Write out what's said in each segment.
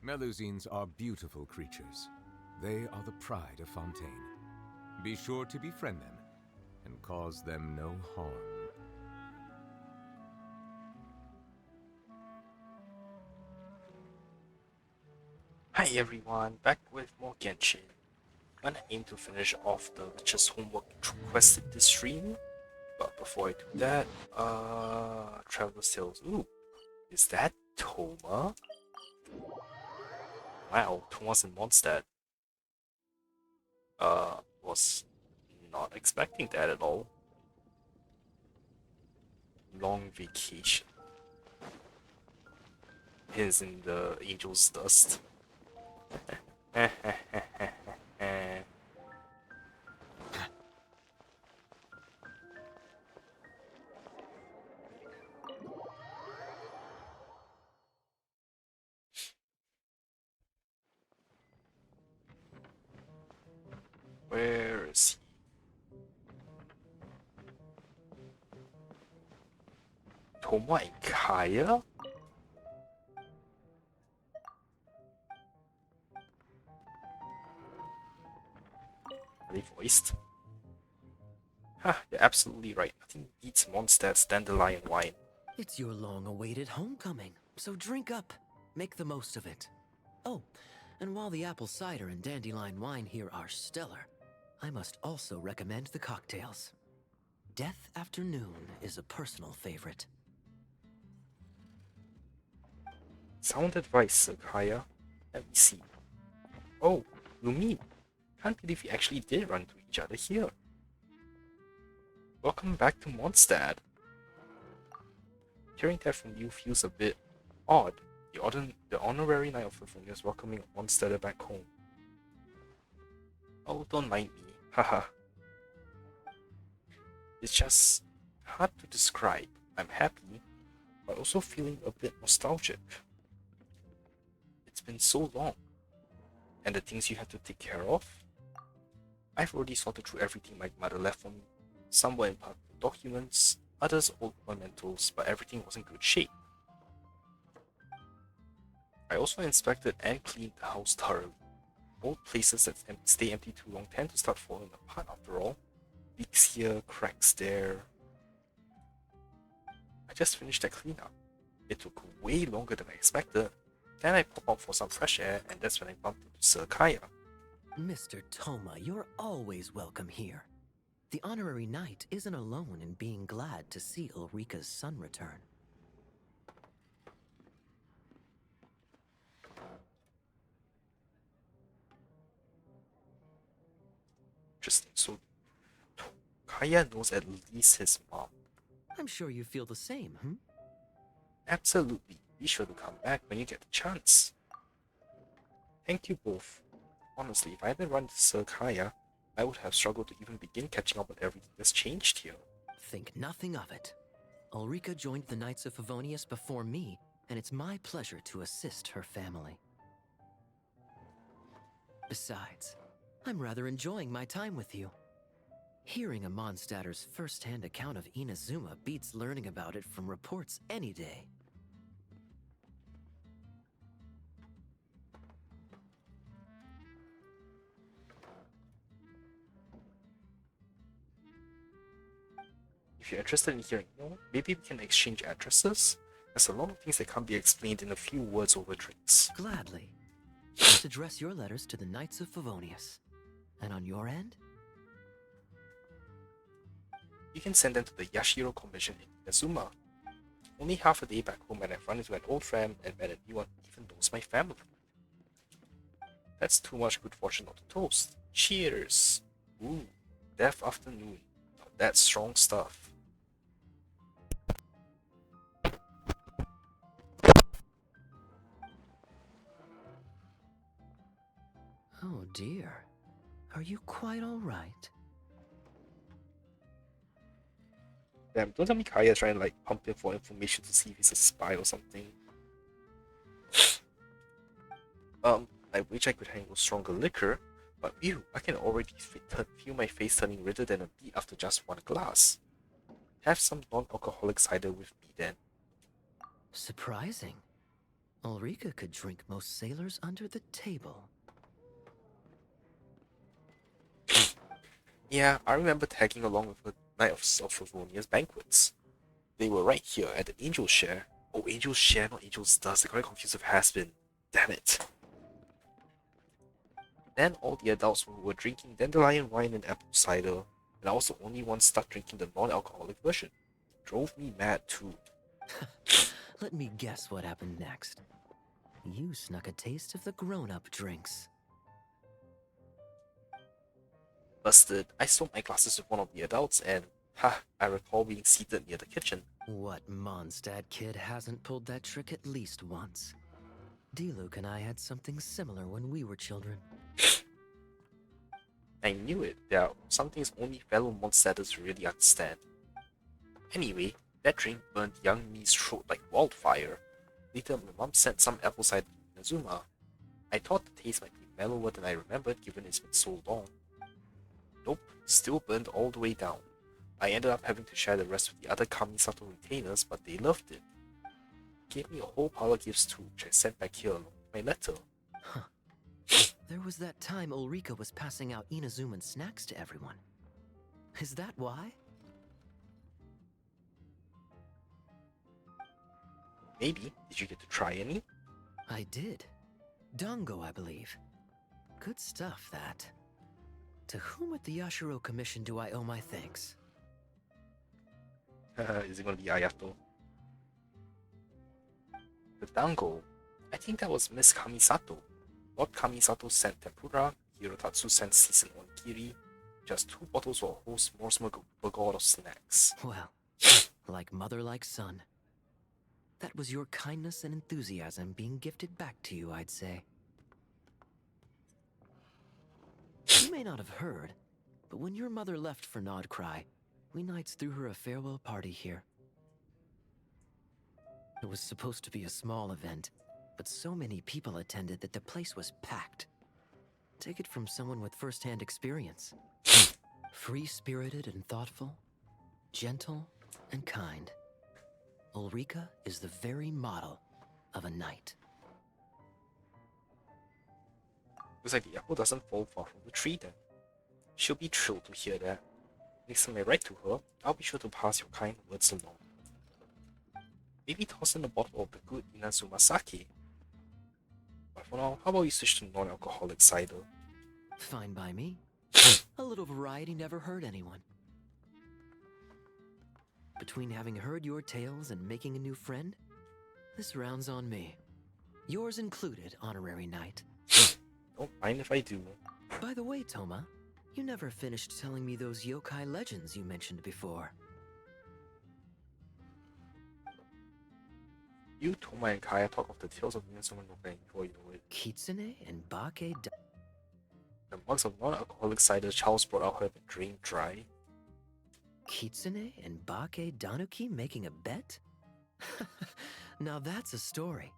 Melusines are beautiful creatures. They are the pride of Fontaine. Be sure to befriend them and cause them no harm. Hi everyone, back with more Genshin. I'm gonna aim to finish off the just homework requested this stream, but before I do that, Traveler's Tales. Ooh, is that Toma? Wow, Toma's in Mondstadt. Was not expecting that at all. Long vacation. Is in the angel's dust. Where is he? Toma and Kaya? Are they voiced? Ha, you're absolutely right. Nothing beats Mondstadt's dandelion wine. It's your long-awaited homecoming, so drink up. Make the most of it. Oh, and while the apple cider and dandelion wine here are stellar, I must also recommend the cocktails. Death Afternoon is a personal favorite. Sound advice, Sir Kaya. Let me see. Oh, Lumi. Can't believe we actually did run into each other here. Welcome back to Mondstadt. Hearing that from you feels a bit odd. The honorary Knight of Favonius is welcoming a Mondstadter back home. Oh, don't mind me. Haha. It's just hard to describe. I'm happy, but also feeling a bit nostalgic. It's been so long. And the things you had to take care of? I've already sorted through everything my mother left for me. Some were in part documents, others old mementos, but everything was in good shape. I also inspected and cleaned the house thoroughly. Old places that stay empty too long tend to start falling apart after all. Leaks here, cracks there. I just finished that cleanup. It took way longer than I expected. Then I pop out for some fresh air, and that's when I bumped into Sir Kaya. Mr. Toma, you're always welcome here. The honorary knight isn't alone in being glad to see Ulrika's son return. Interesting. So Kaya knows at least his mom. I'm sure you feel the same, hmm? Absolutely. Be sure to come back when you get the chance. Thank you both. Honestly, if I hadn't run into Sir Kaya, I would have struggled to even begin catching up on everything that's changed here. Think nothing of it. Ulrika joined the Knights of Favonius before me, and it's my pleasure to assist her family. Besides, I'm rather enjoying my time with you. Hearing a Mondstadter's first-hand account of Inazuma beats learning about it from reports any day. If you're interested in hearing more, maybe we can exchange addresses. There's a lot of things that can't be explained in a few words over drinks. Gladly. Just address your letters to the Knights of Favonius. And on your end? You can send them to the Yashiro Commission in Inazuma. Only half a day back home and I've run into an old friend and met a new one even knows my family. That's too much good fortune not to toast. Cheers! Ooh, Death Afternoon. Now that's strong stuff. Oh dear. Are you quite all right? Damn, don't tell me Kaya's trying to pump him for information to see if he's a spy or something. I wish I could handle stronger liquor, but ew, I can already feel my face turning redder than a beet after just one glass. Have some non-alcoholic cider with me then. Surprising. Ulrika could drink most sailors under the table. Yeah, I remember tagging along with the Night of Sophonia's banquets. They were right here at the Angel's Share. Oh, Angel's Share, not Angel's Dust. I got it confused with Has-Been. Damn it. Then all the adults were drinking dandelion wine and apple cider, and I was the only one stuck drinking the non-alcoholic version. It drove me mad too. Let me guess what happened next. You snuck a taste of the grown-up drinks. Busted, I stole my glasses with one of the adults and, I recall being seated near the kitchen. What Mondstadt kid hasn't pulled that trick at least once? D-Luke and I had something similar when we were children. I knew it. There are some things only fellow Mondstadters really understand. Anyway, that drink burned young me's throat like wildfire. Later, my mom sent some apple cider to Inazuma. I thought the taste might be mellower than I remembered given it's been so long. Nope, still burned all the way down. I ended up having to share the rest with the other Kamisato retainers, but they loved it. Gave me a whole pile of gifts too, which I sent back here along with my letter. Huh. There was that time Ulrika was passing out Inazuman snacks to everyone. Is that why? Maybe. Did you get to try any? I did. Dango, I believe. Good stuff, that. To whom at the Yashiro Commission do I owe my thanks? Is it gonna be Ayato? The dango. I think that was Miss Kamisato. Lord Kamisato sent tempura, Hirotatsu sent seasoned onigiri, just 2 bottles for a whole smorgasbord of snacks. Well, like mother, like son. That was your kindness and enthusiasm being gifted back to you, I'd say. You may not have heard, but when your mother left for Nodcry, we knights threw her a farewell party here. It was supposed to be a small event, but so many people attended that the place was packed. Take it from someone with first-hand experience. Free-spirited and thoughtful, gentle and kind. Ulrika is the very model of a knight. Looks like the apple doesn't fall far from the tree then. She'll be thrilled to hear that. Next time I write to her, I'll be sure to pass your kind words along. Maybe toss in a bottle of the good Inazuma sake. But for now, how about you switch to non-alcoholic cider? Fine by me. A little variety never hurt anyone. Between having heard your tales and making a new friend, this round's on me. Yours included, honorary knight. Don't mind if I do. By the way, Toma, you never finished telling me those yokai legends you mentioned before. You, Toma, and Kaya talk of the tales of Inazuma no Ken before you know it. Kitsune and Bake The mugs of non-alcoholic cider Charles brought out have been drained dry. Kitsune and Bake Danuki making a bet? Now that's a story.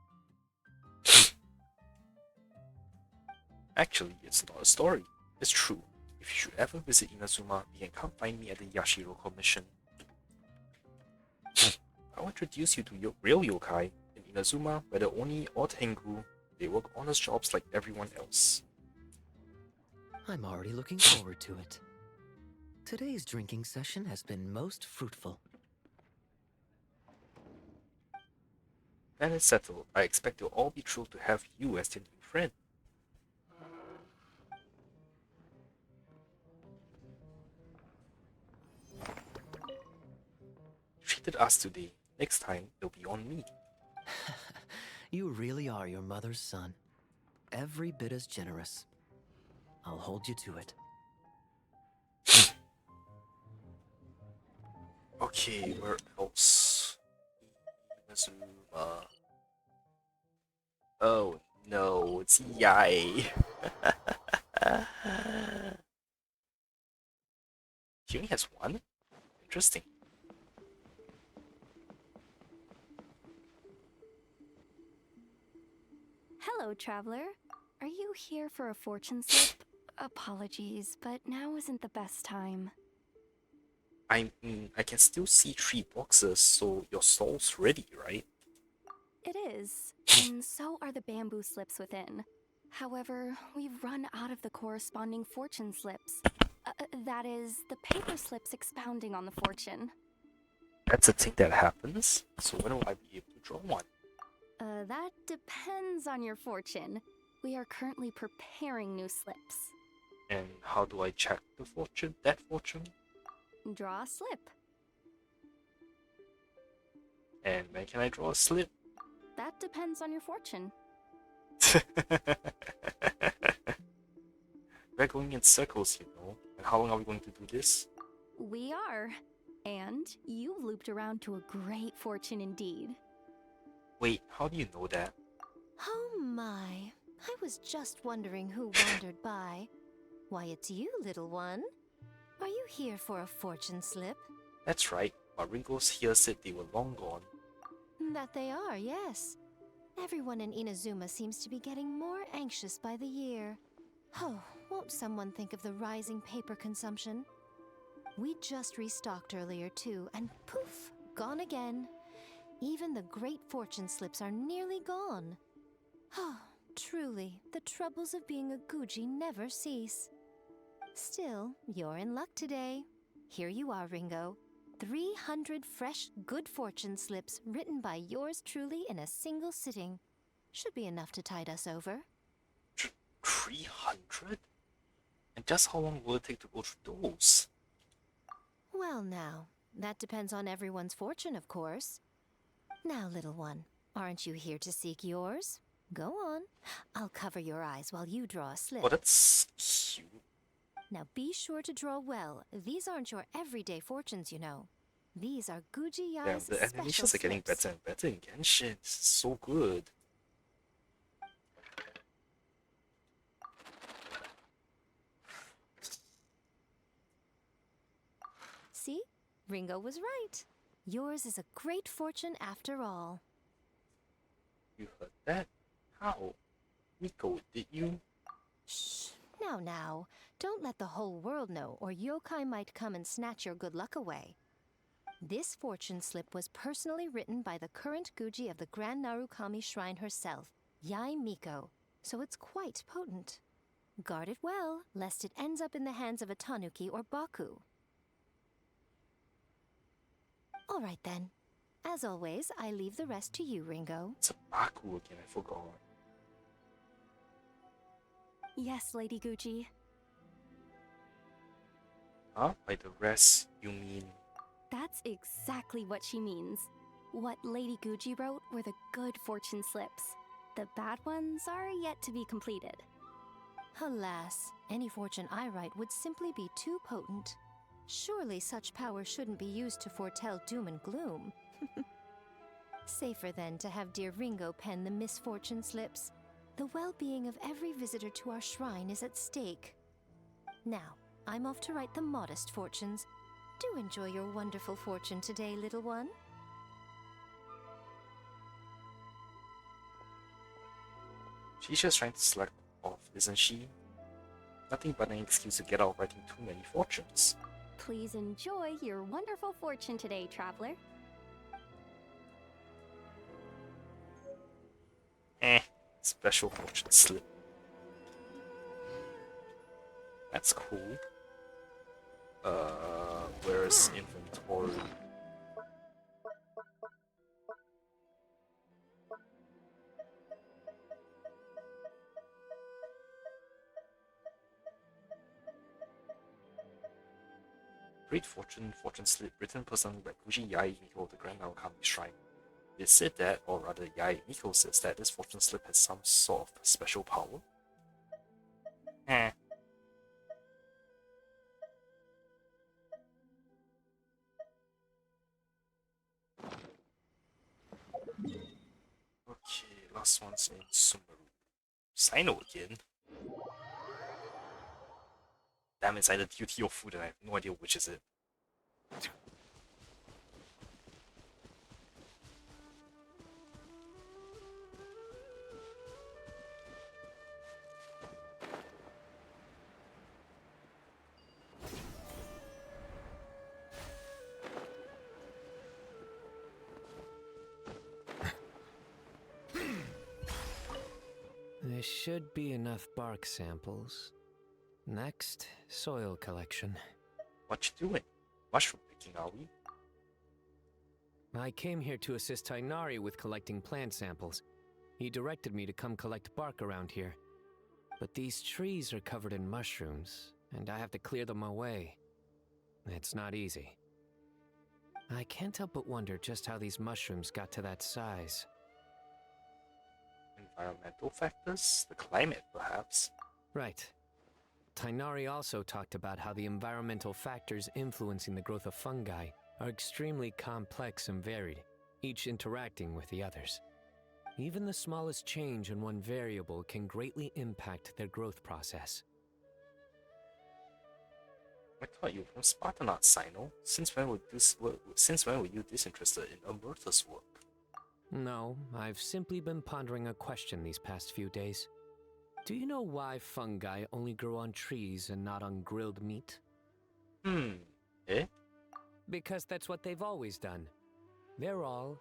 Actually, it's not a story. It's true. If you should ever visit Inazuma, you can come find me at the Yashiro Commission. I'll introduce you to your real yokai. In Inazuma, whether Oni or Tengu, they work honest jobs like everyone else. I'm already looking forward to it. Today's drinking session has been most fruitful. Then it's settled. I expect they'll all be thrilled to have you as their new friend. Treated us today. Next time, it'll be on me. You really are your mother's son. Every bit as generous. I'll hold you to it. Okay, where else? Inazuma. Oh no, it's Yai. He only has one? Interesting. Hello, traveler. Are you here for a fortune slip? Apologies, but now isn't the best time. I mean, I can still see 3 boxes, so your stall's ready, right? It is, and so are the bamboo slips within. However, we've run out of the corresponding fortune slips. That is, the paper slips expounding on the fortune. That's a thing that happens. So when will I be able to draw one? That depends on your fortune. We are currently preparing new slips. And how do I check the fortune? That fortune? Draw a slip. And when can I draw a slip? That depends on your fortune. We're going in circles, you know. And how long are we going to do this? We are. And you've looped around to a great fortune indeed. Wait, how do you know that? Oh my, I was just wondering who wandered by. Why, it's you, little one. Are you here for a fortune slip? That's right, but Ringo's here said they were long gone. That they are, yes. Everyone in Inazuma seems to be getting more anxious by the year. Oh, won't someone think of the rising paper consumption? We just restocked earlier too, and poof, gone again. Even the great fortune slips are nearly gone. Oh, truly, the troubles of being a Guji never cease. Still, you're in luck today. Here you are, Ringo. 300 fresh, good fortune slips written by yours truly in a single sitting. Should be enough to tide us over. 300? And just how long will it take to go through those? Well now, that depends on everyone's fortune, of course. Now, little one, aren't you here to seek yours? Go on. I'll cover your eyes while you draw a slip. Oh, that's cute. Now be sure to draw well. These aren't your everyday fortunes, you know. These are Guji Damn, Yai's the special animations are getting slips. better and better in Genshin. This is so good. See? Ringo was right. Yours is a great fortune after all. You heard that? How? Miko, did you? Shh. Now. Don't let the whole world know, or yokai might come and snatch your good luck away. This fortune slip was personally written by the current Guji of the Grand Narukami Shrine herself, Yai Miko, so it's quite potent. Guard it well, lest it ends up in the hands of a tanuki or baku. All right then. As always, I leave the rest to you, Ringo. It's a Baku again, I forgot. Yes, Lady Gucci. Huh? By the rest, you mean... That's exactly what she means. What Lady Gucci wrote were the good fortune slips. The bad ones are yet to be completed. Alas, any fortune I write would simply be too potent. Surely such power shouldn't be used to foretell doom and gloom. Safer then to have dear Ringo pen the misfortune slips. The well-being of every visitor to our shrine is at stake. Now, I'm off to write the modest fortunes. Do enjoy your wonderful fortune today, little one. She's just trying to slack off, isn't she? Nothing but an excuse to get out of writing too many fortunes. Please enjoy your wonderful fortune today, traveler. Special fortune slip. That's cool. Where's inventory? Great fortune, fortune slip, written personally by Fuji Yai Miko of the Grand Narukami Shrine. It said that, or rather Yai Miko says that this fortune slip has some sort of special power. Okay, last one's in Sumeru. Sino again? Damn, it's either duty or food and I have no idea which is it. This should be enough bark samples. Next, soil collection. What you doing? Mushroom picking, are we? I came here to assist Tainari with collecting plant samples. He directed me to come collect bark around here. But these trees are covered in mushrooms, and I have to clear them away. It's not easy. I can't help but wonder just how these mushrooms got to that size. Environmental factors? The climate, perhaps? Right. Tainari also talked about how the environmental factors influencing the growth of fungi are extremely complex and varied, each interacting with the others. Even the smallest change in one variable can greatly impact their growth process. I thought you were from Spartan Art, Sino. Since when were you disinterested in Umberto's work? No, I've simply been pondering a question these past few days. Do you know why fungi only grow on trees and not on grilled meat? Eh? Because that's what they've always done. They're all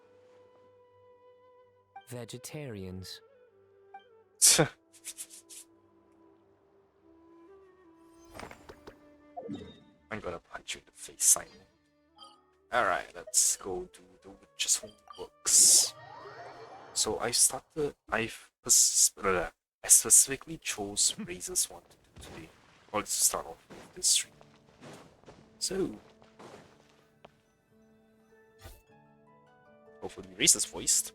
vegetarians. I'm gonna punch you in the face, Simon. Alright, let's go do the witch's homeworks. So I specifically chose Razor's one to do today. Or let's start off with this stream. So hopefully Razor's voiced.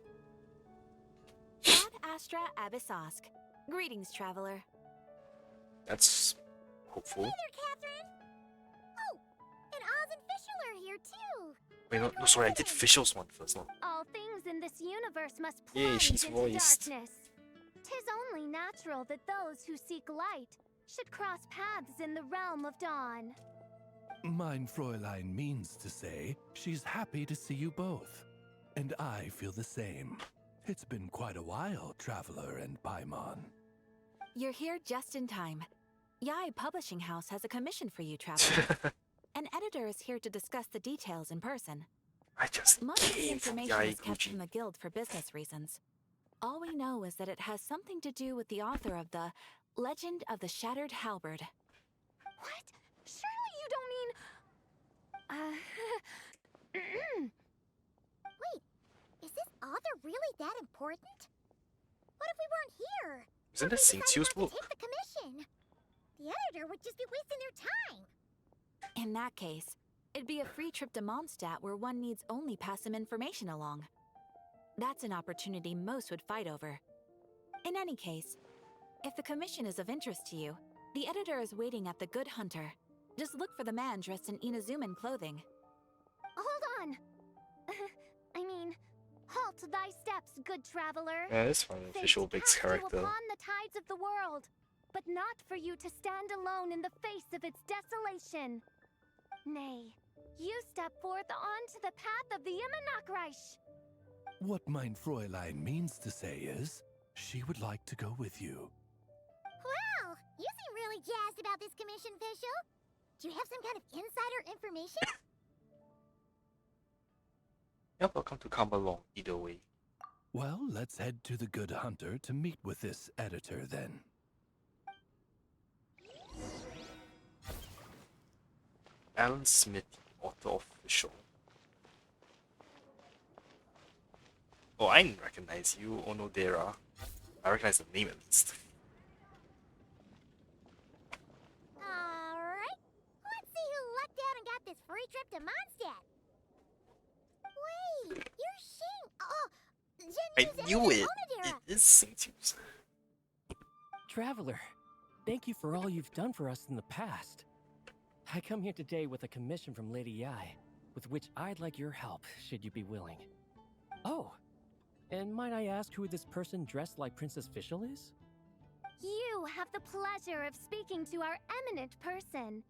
Ad Astra Abyssosk. Greetings, traveler. That's hopeful. Hey there, Catherine! Oh, and Oz and Fischl are here too! Wait, no, sorry, I did Fischl's one first. No. All things in this universe must Yeah, plunge she's into voiced. darkness. 'Tis only natural that those who seek light should cross paths in the realm of dawn. Mein Fräulein means to say she's happy to see you both. And I feel the same. It's been quite a while, Traveler and Paimon. You're here just in time. Yai Publishing House has a commission for you, traveler. An editor is here to discuss the details in person. I just Most of the came from information is kept Yaiguchi. from the guild for business reasons. All we know is that it has something to do with the author of the Legend of the Shattered Halberd. What? Surely you don't mean... Wait, is this author really that important? What if we weren't here? Isn't that If we decided Xingqiu's not to book? take the commission? The editor would just be wasting their time. In that case, it'd be a free trip to Mondstadt where one needs only pass some information along. That's an opportunity most would fight over. In any case, if the commission is of interest to you, the editor is waiting at the Good Hunter. Just look for the man dressed in Inazuman clothing. Hold on! I mean, halt thy steps, good traveler. Yeah, that's fine. Fate Official Big's cast you character. upon the tides of the world, but not for you to stand alone in the face of its desolation. Nay, you step forth onto the path of the Immanakreich. What mein Fräulein means to say is, she would like to go with you. Wow, you seem really jazzed about this commission, Fischl. Do you have some kind of insider information? You're welcome to come along either way. Well, let's head to the Good Hunter to meet with this editor then. Alan Smith, author of Official. Oh, I didn't recognize you, Onodera. I recognize the name at least. Alright, let's see who lucked out and got this free trip to Mondstadt. Wait, you're Shing. Oh, I Genyu's knew editor, it! Onodera. It is Xingqiu's. Traveler, thank you for all you've done for us in the past. I come here today with a commission from Lady Yai, with which I'd like your help, should you be willing. Oh, and might I ask who this person dressed like Princess Fischl is? You have the pleasure of speaking to our eminent person,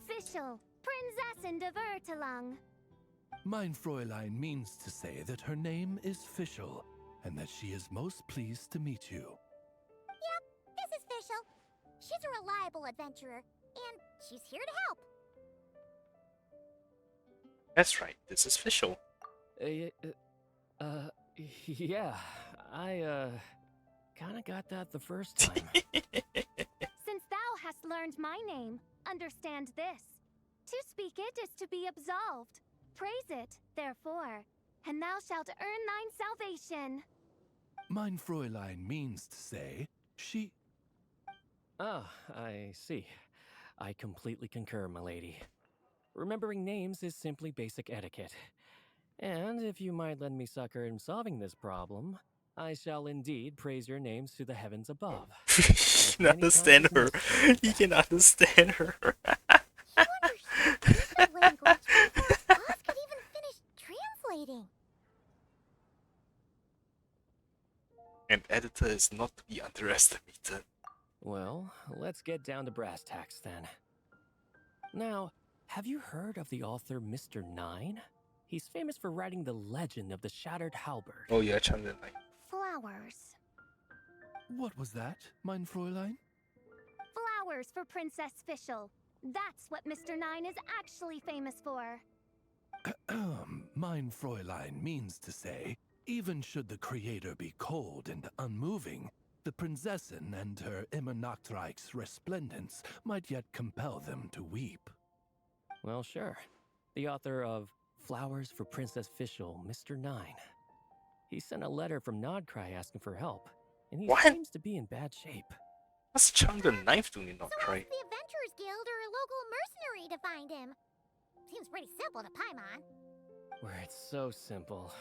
Fischl, Prinzessin de Vertelung. Mein Fräulein means to say that her name is Fischl, and that she is most pleased to meet you. Yep, this is Fischl. She's a reliable adventurer, and she's here to help. That's right, this is Official. Yeah, I, kinda got that the first time. Since thou hast learned my name, understand this. To speak it is to be absolved. Praise it, therefore, and thou shalt earn thine salvation. Mein Fräulein means to say, she... Ah, I see. I completely concur, milady. Remembering names is simply basic etiquette. And if you might lend me succor in solving this problem, I shall indeed praise your names to the heavens above. He can understand her. He can understand her. You understand the language before Oz could even finish translating. An editor is not to be underestimated. Well, let's get down to brass tacks then. Now, have you heard of the author Mr. Nine? He's famous for writing the legend of the Shattered Halberd. Oh yeah, Chandler Knight. Flowers. What was that, mein Fräulein? Flowers for Princess Fischl. That's what Mr. Nine is actually famous for. Mein Fräulein means to say, even should the creator be cold and unmoving, the Prinzessin and her immer Nachtreich's resplendence might yet compel them to weep. Well, sure. The author of Flowers for Princess Fischl, Mr. Nine. He sent a letter from Nodcry asking for help, and he What? seems to be in bad shape. What's Chandler Knife doing in So Notcry? ask the Adventurers Guild or a local mercenary to find him. Seems pretty simple to Paimon. Where it's so simple.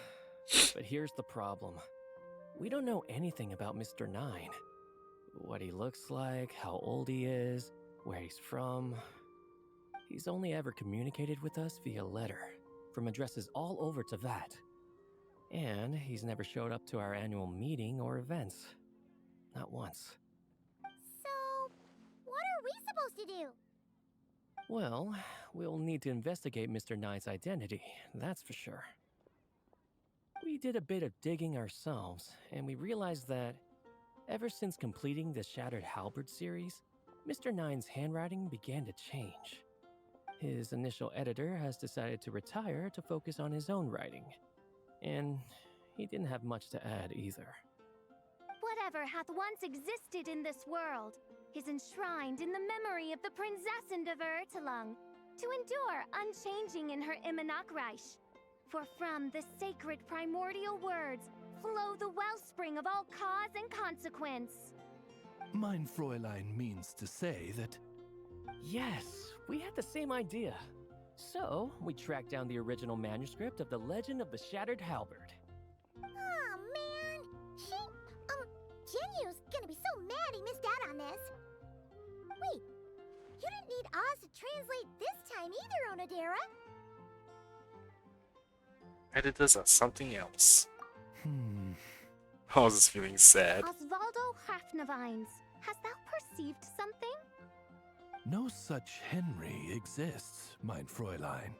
But here's the problem. We don't know anything about Mr. Nine. What he looks like, how old he is, where he's from. He's only ever communicated with us via letter, from addresses all over to that. And he's never showed up to our annual meeting or events. Not once. So, what are we supposed to do? Well, we'll need to investigate Mr. Nine's identity, that's for sure. We did a bit of digging ourselves, and we realized that ever since completing the Shattered Halberd series, Mr. Nine's handwriting began to change. His initial editor has decided to retire to focus on his own writing, and he didn't have much to add either. Whatever hath once existed in this world is enshrined in the memory of the Prinzessin of Ertelung, to endure unchanging in her Immanakreich. For from the sacred primordial words flow the wellspring of all cause and consequence. Mein Fräulein means to say that... Yes, we had the same idea. So, we tracked down the original manuscript of the Legend of the Shattered Halberd. Aw, man. Genyu's gonna be so mad he missed out on this. Wait, you didn't need Oz to translate this time either, Onodera. Editors are something else. Oz is feeling sad. Osvaldo Hafnavines, hast thou perceived something? No such Henry exists, mein Fräulein.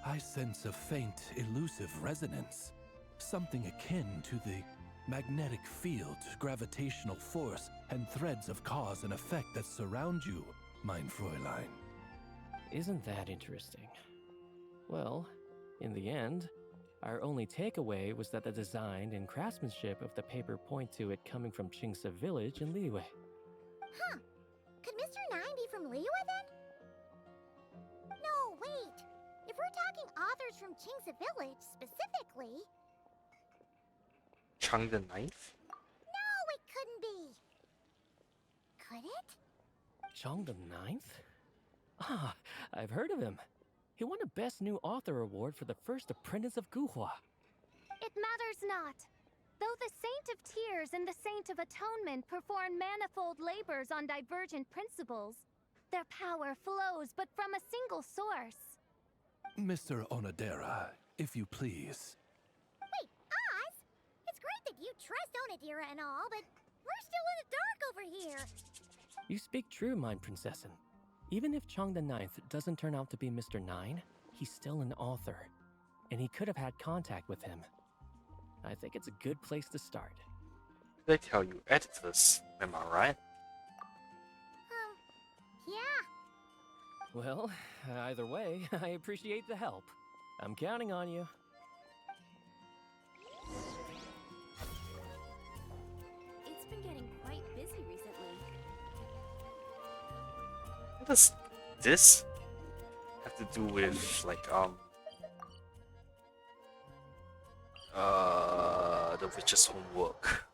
I sense a faint, elusive resonance. Something akin to the magnetic field, gravitational force, and threads of cause and effect that surround you, mein Fräulein. Isn't that interesting? Well, in the end, our only takeaway was that the design and craftsmanship of the paper point to it coming from Qingse village in Liyue. Huh. Could Mr. Nine be from Liyue then? No, wait. If we're talking authors from Qingse village specifically... Chung the Knife? No, it couldn't be. Could it? Chong the Ninth? Ah, I've heard of him. He won a Best New Author award for the first apprentice of Guhua. It matters not. Though the Saint of Tears and the Saint of Atonement perform manifold labors on divergent principles, their power flows but from a single source. Mr. Onodera, if you please. Wait, Oz? It's great that you trust Onodera and all, but we're still in the dark over here. You speak true, mine Princessin. Even if Chong the Ninth doesn't turn out to be Mr. Nine, he's still an author, and he could have had contact with him. I think it's a good place to start. They tell you editors, am I right? Yeah. Well, either way, I appreciate the help. I'm counting on you. It's been does this have to do with like the witch's homework?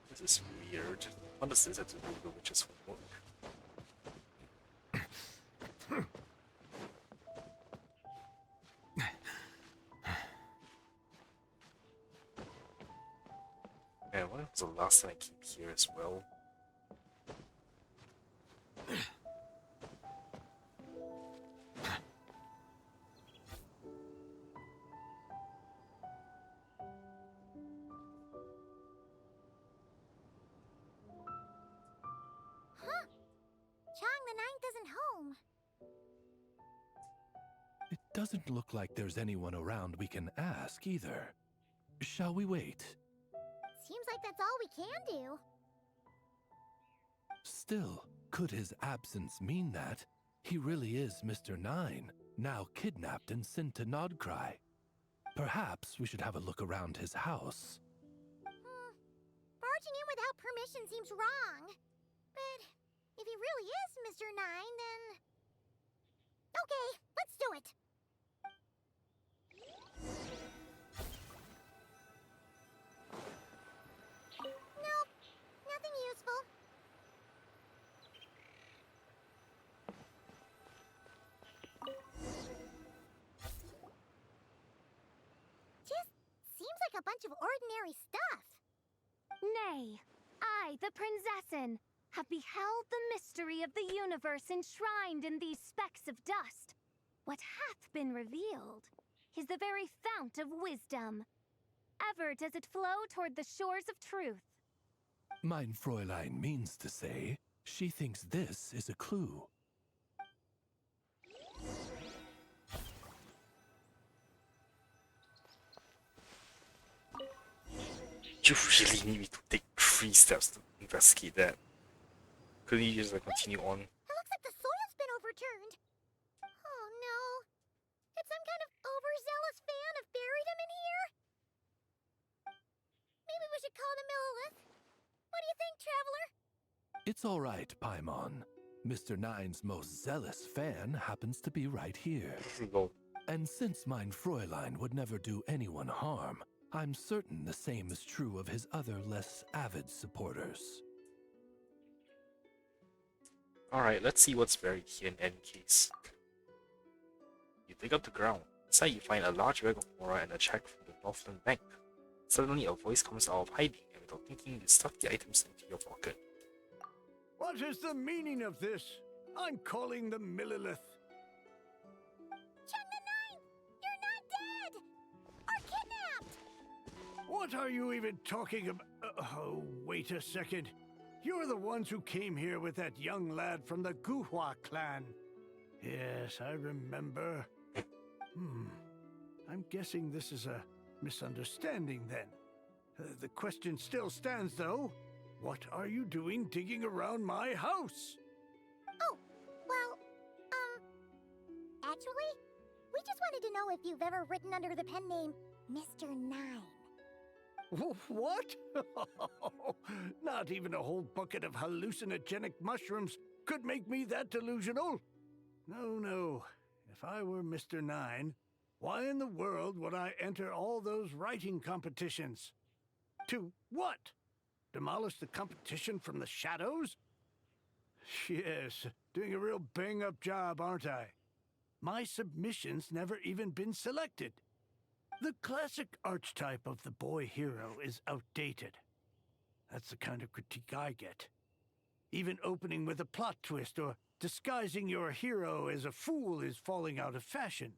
This is weird. What does this have to do with the witch's homework? Yeah, what was the last time I came here as well? Huh? Chang the Ninth isn't home. It doesn't look like there's anyone around we can ask either. Shall we wait? Seems like that's all we can do. Still, could his absence mean that he really is Mr. Nine, now kidnapped and sent to Nodcry? Perhaps we should have a look around his house. Barging in without permission seems wrong. But if he really is Mr. Nine, then... Okay, let's do it. Nope, nothing useful. Just seems like a bunch of ordinary stuff. Nay, I, the Princessin, have beheld the mystery of the universe enshrined in these specks of dust. What hath been revealed is the very fount of wisdom. Ever does it flow toward the shores of truth. Mein Fräulein means to say, she thinks this is a clue. You really need me to take 3 steps to investigate that. Could you just like continue on? It looks like the soil's been overturned. Oh no. Did some kind of overzealous fan have buried him in here? Maybe we should call him Millilith. What do you think, Traveler? It's all right, Paimon. Mr. Nine's most zealous fan happens to be right here. Lol. And since Mein Fräulein would never do anyone harm, I'm certain the same is true of his other less avid supporters. Alright, let's see what's buried here in any case. You dig up the ground. Inside you find a large bag of mora and a check from the Northland Bank. Suddenly a voice comes out of hiding, and without thinking you stuff the items into your pocket. What is the meaning of this? I'm calling the Millilith. Chang the Ninth! You're not dead! Or kidnapped! What are you even talking about? Oh, wait a second. You're the ones who came here with that young lad from the Guhua clan. Yes, I remember. I'm guessing this is a misunderstanding then. The question still stands though. What are you doing digging around my house? Oh, well, actually, we just wanted to know if you've ever written under the pen name Mr. Nine. What? Not even a whole bucket of hallucinogenic mushrooms could make me that delusional. No. If I were Mr. Nine, why in the world would I enter all those writing competitions? To what? Demolish the competition from the shadows? Yes, doing a real bang-up job, aren't I? My submission's never even been selected. The classic archetype of the boy hero is outdated. That's the kind of critique I get. Even opening with a plot twist or disguising your hero as a fool is falling out of fashion.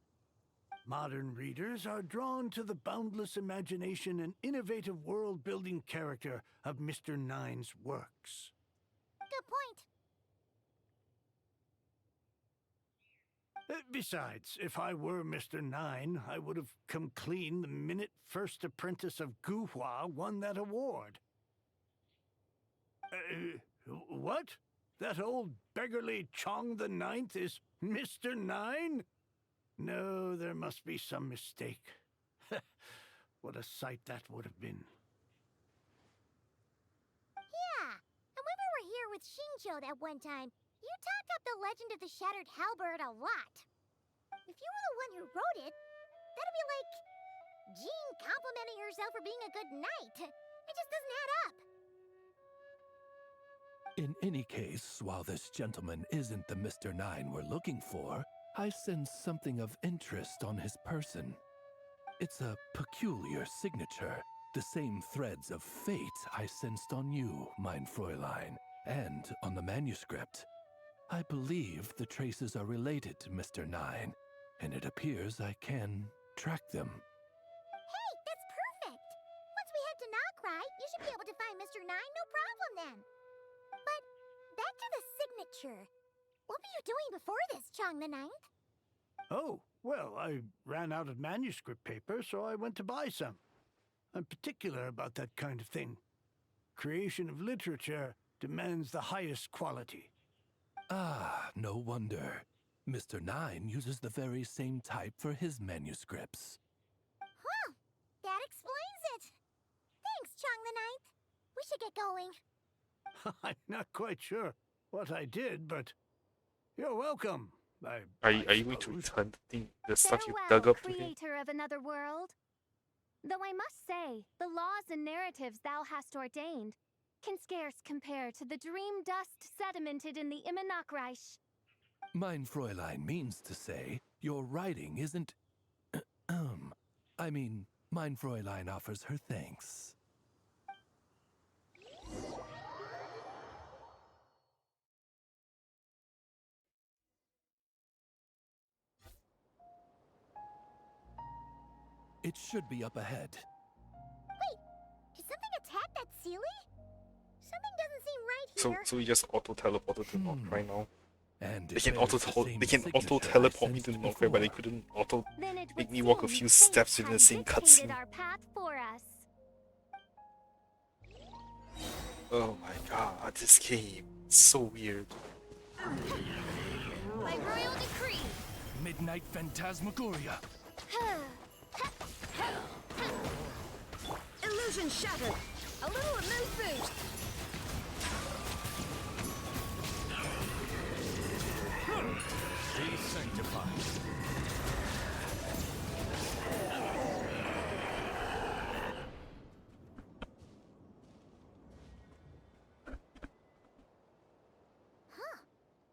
Modern readers are drawn to the boundless imagination and innovative world-building character of Mr. Nine's works. Good point. Besides, if I were Mr. Nine, I would have come clean the minute First Apprentice of Guhua won that award. What? That old beggarly Chong the Ninth is Mr. Nine? No, there must be some mistake. What a sight that would have been. with Shinjo that one time, you talked up the legend of the Shattered Halberd a lot. If you were the one who wrote it, that'd be like Jean complimenting herself for being a good knight. It just doesn't add up. In any case, while this gentleman isn't the Mr. Nine we're looking for, I sense something of interest on his person. It's a peculiar signature, the same threads of fate I sensed on you, mein Fräulein, and on the manuscript. I believe the traces are related to Mr. Nine, and it appears I can track them. Hey, that's perfect! Once we head to Nokrai, you should be able to find Mr. Nine, no problem then. But back to the signature. What were you doing before this, Chong the Ninth? Oh, well, I ran out of manuscript paper, so I went to buy some. I'm particular about that kind of thing. Creation of literature demands the highest quality. Ah, no wonder. Mr. Nine uses the very same type for his manuscripts. Huh, that explains it. Thanks, Chong the Ninth. We should get going. I'm not quite sure what I did, but you're welcome. Are you going to return the stuff you dug Farewell, up to him? creator of another world. Though I must say, the laws and narratives thou hast ordained can scarce compare to the dream dust sedimented in the Immenachreich. Mein Fräulein means to say, your writing isn't... I mean, mein Fräulein offers her thanks. It should be up ahead. Wait, did something attack that Sealy? Something doesn't seem right here. So we just auto-teleported to Nokrai now. And They can auto-teleport me to Nokrai, but they couldn't Then it make would me walk a seem few fate steps in the has same dictated cutscene. our path for us. Oh my god, this game. It's so weird. By royal decree. Midnight Phantasmagoria. Illusion shattered. A little remove boost. Be sanctified.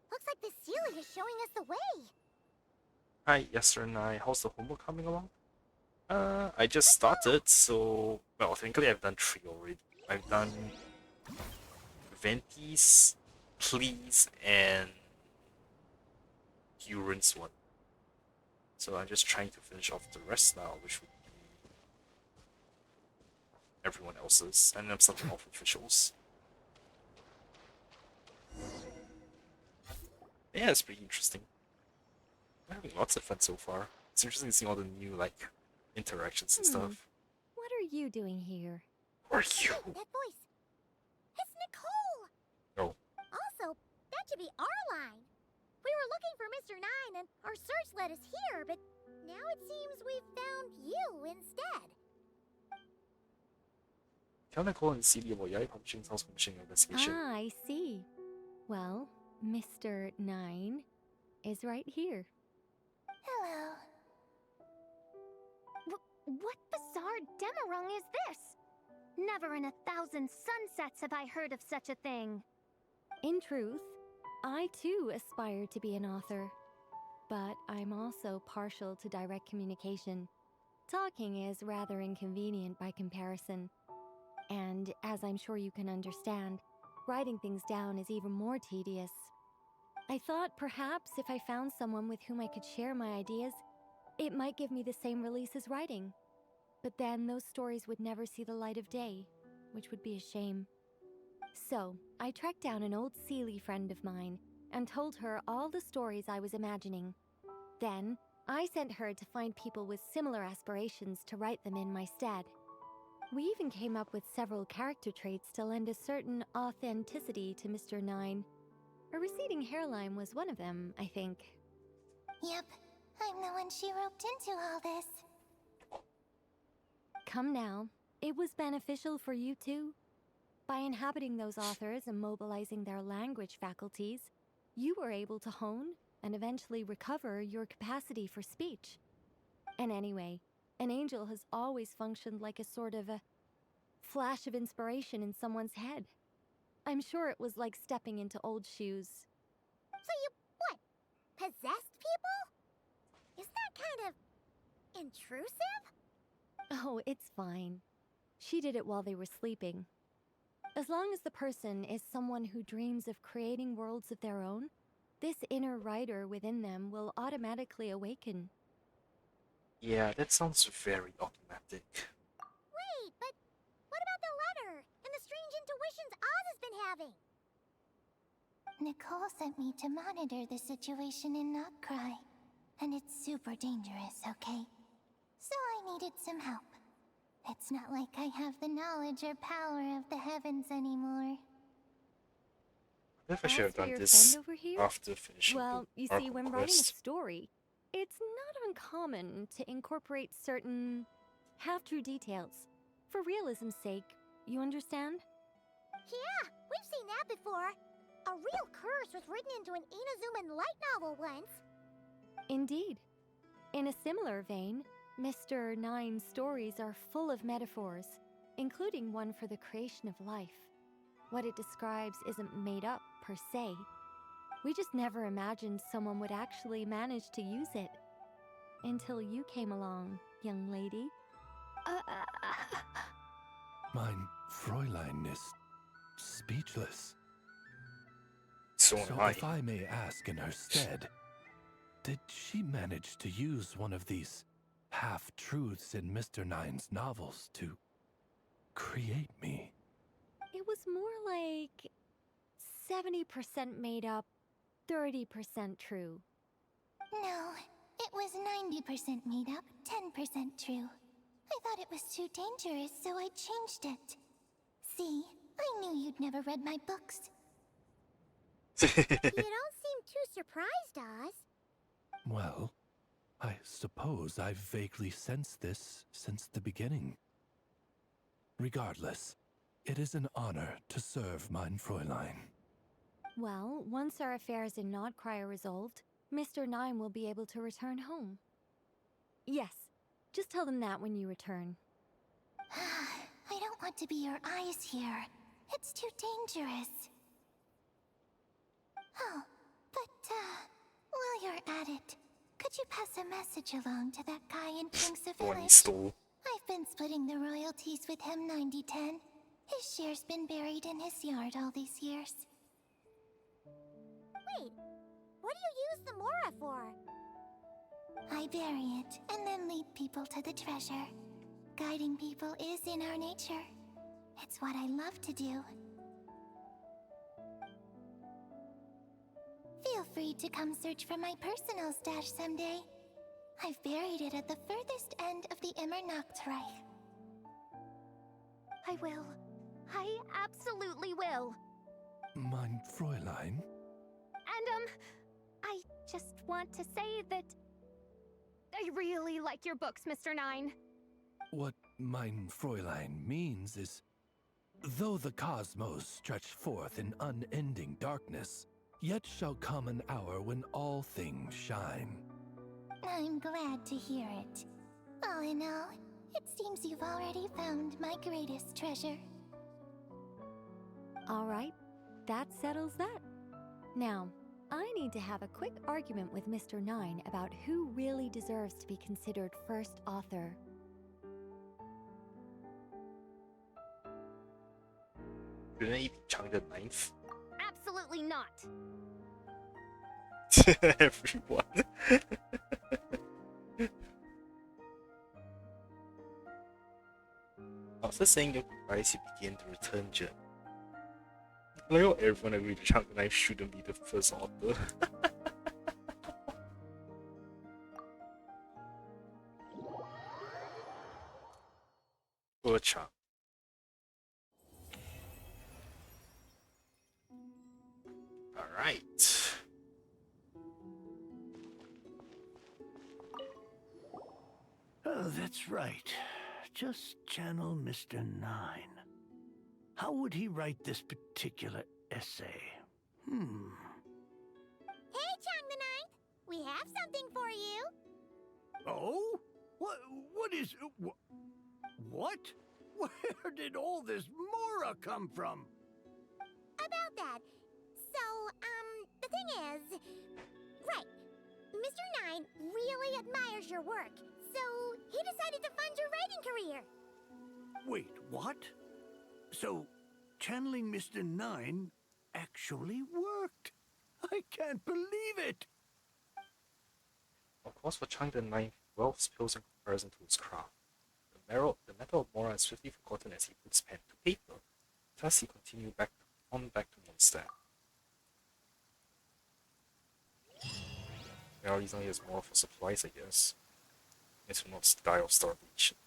Looks like the Sealy is showing us the way. Hi, yes or no? How's the homework coming along? I just started, so... Well, technically I've done 3 already. I've done... Venti's, Please, and... Huron's one. So I'm just trying to finish off the rest now, which would be... everyone else's, and then I'm starting off officials. Yeah, it's pretty interesting. I'm having lots of fun so far. It's interesting seeing all the new, like, interactions and stuff. What are you doing here? Who are you? That voice. It's Nicole. Oh. Also, that should be our line. We were looking for Mr. Nine and our search led us here, but now it seems we've found you instead. Tell Nicole and Celia about Yai Publishing's house publishing investigation. Ah, I see. Well, Mr. Nine is right here. Hello. What bizarre Demerung is this? Never in 1,000 sunsets have I heard of such a thing. In truth, I too aspire to be an author. But I'm also partial to direct communication. Talking is rather inconvenient by comparison. And as I'm sure you can understand, writing things down is even more tedious. I thought perhaps if I found someone with whom I could share my ideas, it might give me the same release as writing. But then those stories would never see the light of day, which would be a shame. So, I tracked down an old Sealy friend of mine and told her all the stories I was imagining. Then, I sent her to find people with similar aspirations to write them in my stead. We even came up with several character traits to lend a certain authenticity to Mr. Nine. A receding hairline was one of them, I think. Yep, I'm the one she roped into all this. Come now, it was beneficial for you too. By inhabiting those authors and mobilizing their language faculties, you were able to hone and eventually recover your capacity for speech. And anyway, an angel has always functioned like a sort of a flash of inspiration in someone's head. I'm sure it was like stepping into old shoes. So you, what, possessed people? Is that kind of intrusive? Oh, it's fine. She did it while they were sleeping. As long as the person is someone who dreams of creating worlds of their own, this inner writer within them will automatically awaken. Yeah, that sounds very automatic. Wait, but what about the letter and the strange intuitions Oz has been having? Nicole sent me to monitor the situation in Notcry, and it's super dangerous, okay? So I needed some help. It's not like I have the knowledge or power of the heavens anymore. I think I should have As for done your this friend over here? after finishing Well, the you arc see, of when writing a quest. story, it's not uncommon to incorporate certain half-true details. For realism's sake, you understand? Yeah, we've seen that before. A real curse was written into an Inazuman light novel once. Indeed. In a similar vein, Mr. Nine's stories are full of metaphors, including one for the creation of life. What it describes isn't made up, per se. We just never imagined someone would actually manage to use it. Until you came along, young lady. Mein Fräulein is speechless. So So am I. if I may ask in her stead, did she manage to use one of these half-truths in Mr. Nine's novels to create me? It was more like 70% made up, 30% true. No, it was 90% made up, 10% true. I thought it was too dangerous, so I changed it. See, I knew you'd never read my books. You don't seem too surprised, Oz. Well, I suppose I've vaguely sensed this since the beginning. Regardless, it is an honor to serve mein Fräulein. Well, once our affairs in Nodcry are resolved, Mr. Nine will be able to return home. Yes, just tell them that when you return. I don't want to be your eyes here. It's too dangerous. Oh, but, while you're at it, could you pass a message along to that guy in Pinksa The one he Village? stole. I've been splitting the royalties with him 90-10. His share's been buried in his yard all these years. Wait, what do you use the Mora for? I bury it, and then lead people to the treasure. Guiding people is in our nature. It's what I love to do. Feel free to come search for my personal stash someday. I've buried it at the furthest end of the Immernachtreich. I will. I absolutely will. Mein Fräulein? And, I just want to say that I really like your books, Mr. Nine. What mein Fräulein means is, though the cosmos stretch forth in unending darkness, yet shall come an hour when all things shine. I'm glad to hear it. All in all, it seems you've already found my greatest treasure. All right, that settles that. Now, I need to have a quick argument with Mr. Nine about who really deserves to be considered first author. Shouldn't he be Chang the Ninth? Absolutely not. Everyone. After saying your goodbyes, he began to return journey. I like how everyone agreed that Chang the Ninth shouldn't be the first author. Poor Chang. Alright. Oh, that's right. Just channel Mr. Nine. How would he write this particular essay? Hey, Chang the Ninth! We have something for you! Oh? What is... What? Where did all this Mora come from? About that. So, the thing is... Right. Mr. Nine really admires your work, so he decided to fund your writing career. Wait, what? So, channeling Mr. Nine actually worked. I can't believe it. Of course, for Chang the Ninth, wealth pales in comparison to his craft. The metal of Mora is swiftly forgotten as he puts pen to paper. Thus, he continued back to Mondstadt. The only reason he has more for supplies, I guess, is to not die of starvation.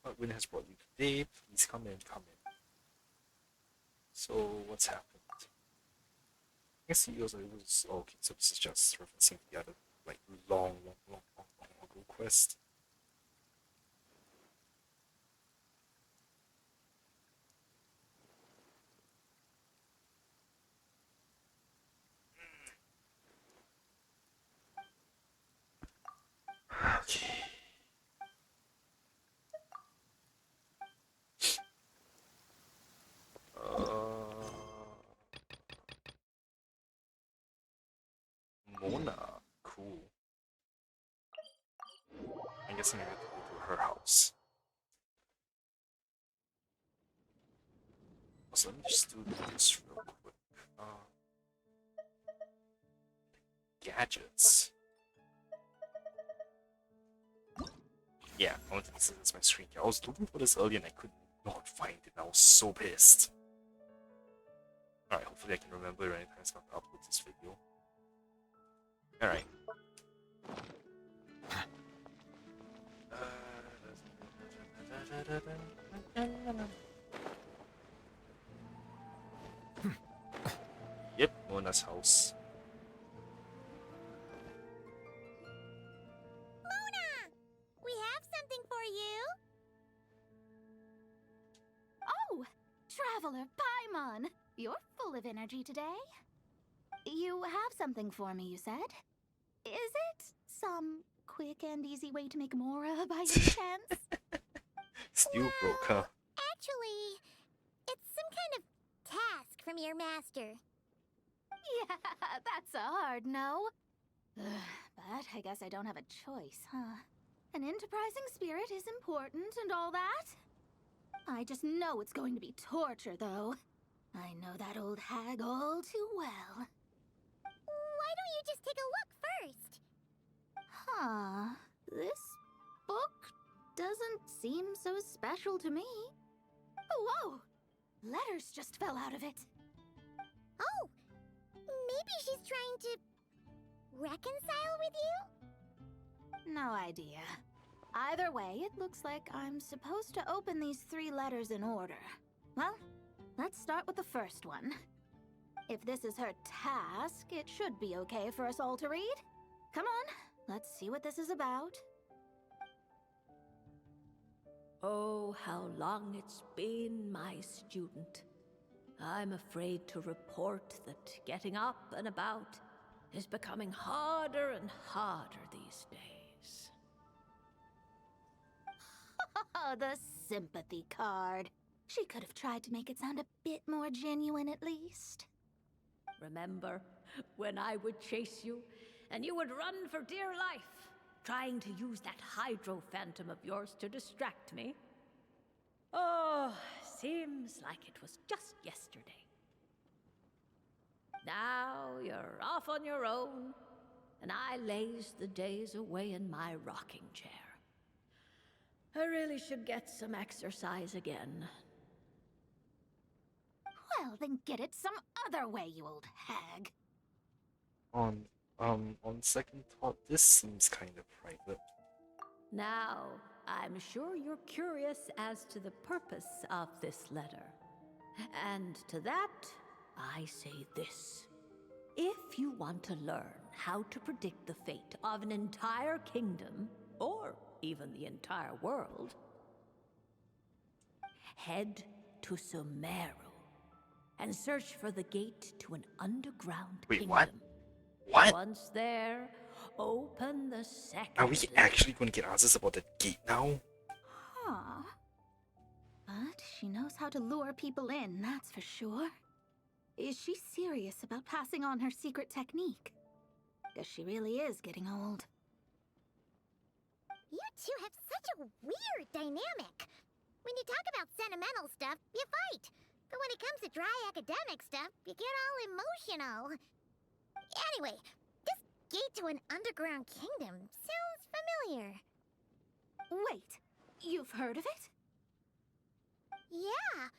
What wind has brought you today? Please come in, come in. So, what's happened? I guess he also was. Oh, okay, so this is just referencing the other, like, long ago quest. Okay. Mona, cool. I'm guessing I have to go to her house. So let me just do this real quick. Gadgets. Yeah, I want to use this as my screen. I was looking for this earlier and I could not find it. I was so pissed. Alright, hopefully I can remember it anytime I'm going to upload this video. Alright. Yep, Mona's house. Mona! We have something for you! Oh! Traveler Paimon! You're full of energy today. You have something for me, you said? Is it some quick and easy way to make Mora by any chance? Still broke, huh? Actually, it's some kind of task from your master. Yeah, that's a hard no. But I guess I don't have a choice, huh? An enterprising spirit is important and all that. I just know it's going to be torture, though. I know that old hag all too well. Why don't you just take a look first? Huh. This book doesn't seem so special to me. Oh, whoa! Letters just fell out of it. Oh! Maybe she's trying to reconcile with you? No idea. Either way, it looks like I'm supposed to open these 3 letters in order. Well, let's start with the first one. If this is her task, it should be okay for us all to read. Come on, let's see what this is about. Oh, how long it's been, my student. I'm afraid to report that getting up and about is becoming harder and harder these days. Oh, the sympathy card. She could have tried to make it sound a bit more genuine at least. Remember when I would chase you and you would run for dear life, trying to use that hydro phantom of yours to distract me? Oh, seems like it was just yesterday. Now you're off on your own, and I laze the days away in my rocking chair. I really should get some exercise again. Well, then get it some other way, you old hag. On second thought, this seems kind of private. Now, I'm sure you're curious as to the purpose of this letter. And to that, I say this. If you want to learn how to predict the fate of an entire kingdom, or even the entire world, head to Sumeru and search for the gate to an underground Wait, kingdom. what? What? Once there, open the second. Are we actually going to get answers about the gate now? Huh. But she knows how to lure people in, that's for sure. Is she serious about passing on her secret technique? Guess she really is getting old. You two have such a weird dynamic. When you talk about sentimental stuff, you fight. But when it comes to dry academic stuff, you get all emotional. Anyway, this gate to an underground kingdom sounds familiar. Wait, you've heard of it? Yeah.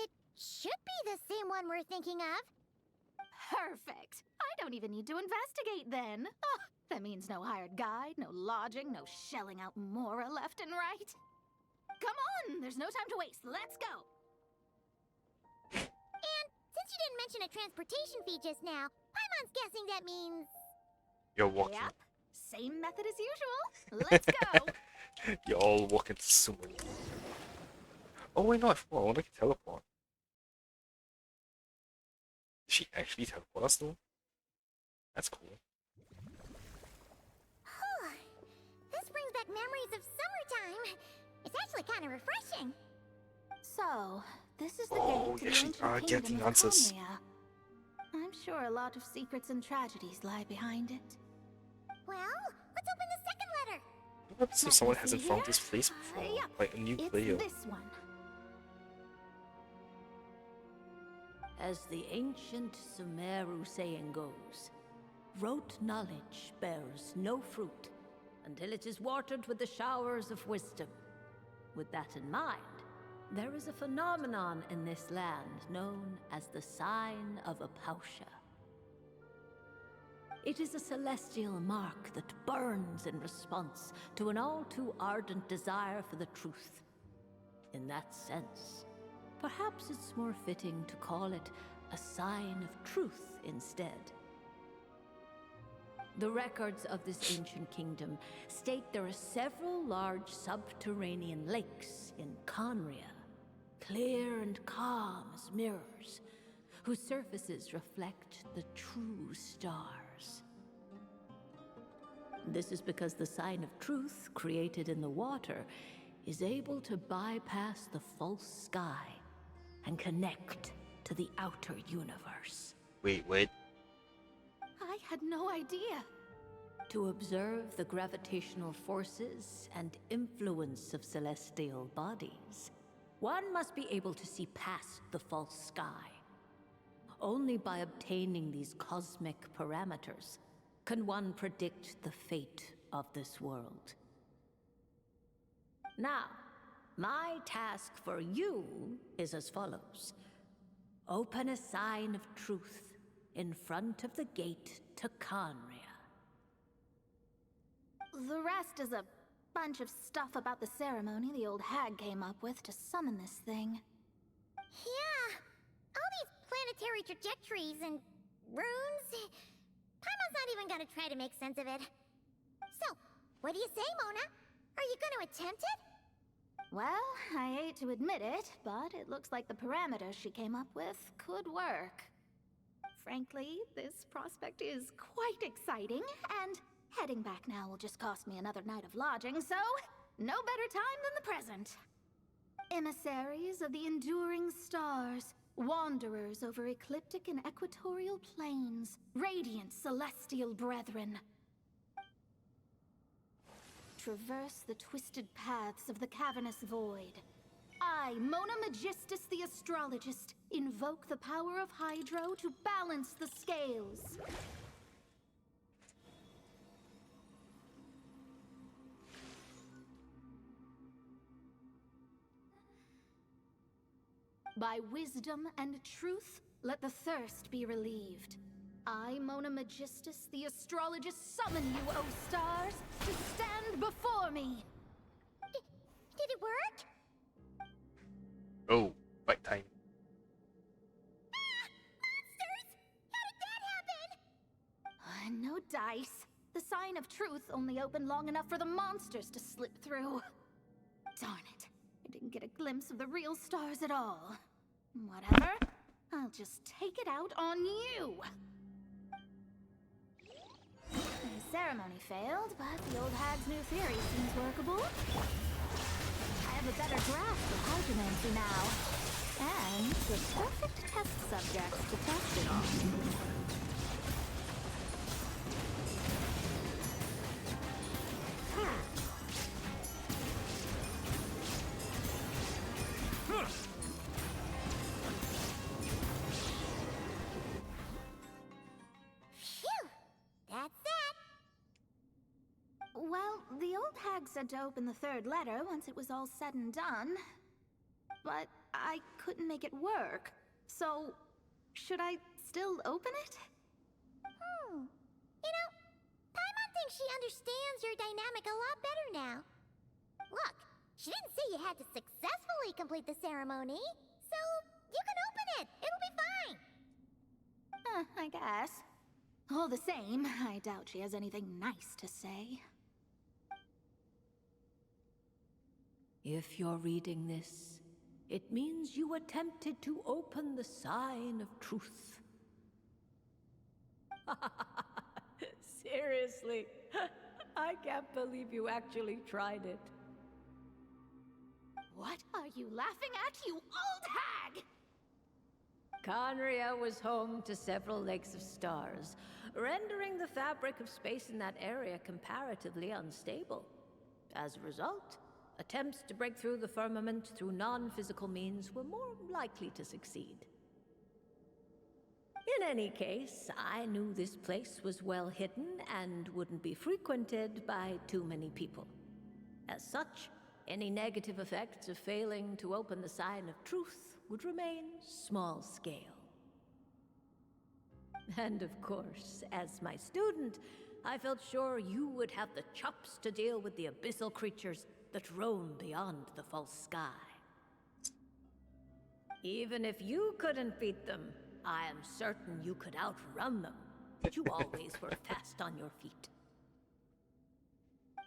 It should be the same one we're thinking of. Perfect. I don't even need to investigate then. Oh, that means no hired guide, no lodging, no shelling out Mora left and right. Come on, there's no time to waste. Let's go. And since you didn't mention a transportation fee just now, Paimon's guessing that means... You're walking. Yep, same method as usual. Let's go. You're all walking to Sumeru. Oh wait, no, I forgot. I want to teleport. Did she actually teleport us though? That's cool. This brings back memories of summertime. It's actually kind of refreshing. So, this is the Oh, gate to you the actually ancient are kingdom getting of answers. Conria. I'm sure a lot of secrets and tragedies lie behind it. Well, let's open the second letter. What happens if someone hasn't found this place before? Yep, Like a new it's player. this one. As the ancient Sumeru saying goes, rote knowledge bears no fruit until it is watered with the showers of wisdom. With that in mind, there is a phenomenon in this land known as the Sign of Apausha. It is a celestial mark that burns in response to an all too ardent desire for the truth. In that sense, perhaps it's more fitting to call it a sign of truth instead. The records of this ancient kingdom state there are several large subterranean lakes in Conria, clear and calm as mirrors, whose surfaces reflect the true stars. This is because the sign of truth created in the water is able to bypass the false sky and connect to the outer universe. Wait, wait. I had no idea. To observe the gravitational forces and influence of celestial bodies, one must be able to see past the false sky. Only by obtaining these cosmic parameters can one predict the fate of this world. Now, my task for you is as follows. Open a sign of truth in front of the gate to Conria. The rest is a bunch of stuff about the ceremony the old hag came up with to summon this thing. Yeah, all these planetary trajectories and runes. Paimon's not even gonna try to make sense of it. So, what do you say, Mona? Are you gonna attempt it? Well, I hate to admit it, but it looks like the parameters she came up with could work. Frankly, this prospect is quite exciting, and heading back now will just cost me another night of lodging, so no better time than the present. Emissaries of the enduring stars, wanderers over ecliptic and equatorial planes, radiant celestial brethren. Traverse the twisted paths of the cavernous void. I, Mona Magistus the Astrologist, invoke the power of Hydro to balance the scales. By wisdom and truth, let the thirst be relieved. I, Mona Magistus, the Astrologist, summon you, O stars, to stand before me! Did it work? Oh, right time. Monsters! How did that happen? No dice. The sign of truth only opened long enough for the monsters to slip through. Darn it. I didn't get a glimpse of the real stars at all. Whatever. I'll just take it out on you. The ceremony failed, but the old hag's new theory seems workable. I have a better grasp of hydromancy now. And the perfect test subjects to test it on. Well, the old hag said to open the third letter once it was all said and done. But I couldn't make it work. So, should I still open it? You know, Paimon thinks she understands your dynamic a lot better now. Look, she didn't say you had to successfully complete the ceremony, so you can open it. It'll be fine. I guess. All the same, I doubt she has anything nice to say. If you're reading this, it means you attempted to open the sign of truth. Seriously, I can't believe you actually tried it. What are you laughing at, you old hag? Conria was home to several lakes of stars, rendering the fabric of space in that area comparatively unstable. As a result, attempts to break through the firmament through non-physical means were more likely to succeed. In any case, I knew this place was well hidden and wouldn't be frequented by too many people. As such, any negative effects of failing to open the sign of truth would remain small scale. And of course, as my student, I felt sure you would have the chops to deal with the abyssal creatures that roam beyond the false sky. Even if you couldn't beat them, I am certain you could outrun them. You always were fast on your feet.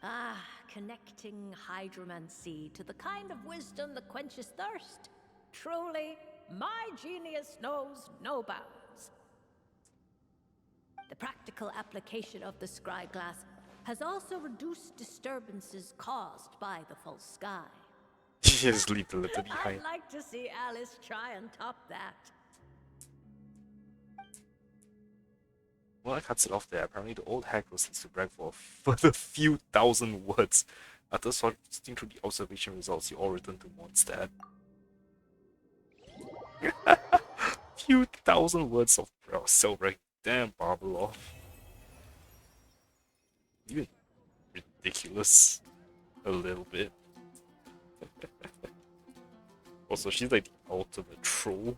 Ah, connecting hydromancy to the kind of wisdom that quenches thirst. Truly, my genius knows no bounds. The practical application of the scry glass has also reduced disturbances caused by the false sky. Just leave the letter behind. I'd like to see Alice try and top that. Well, I cuts it off there. Apparently the old hag was to brag for a further few thousand words. After sorting through the observation results, you all return to Mondstadt. Few thousand words of cell-break. Damn, Barbalov. Even ridiculous. A little bit. Also, she's like the ultimate troll.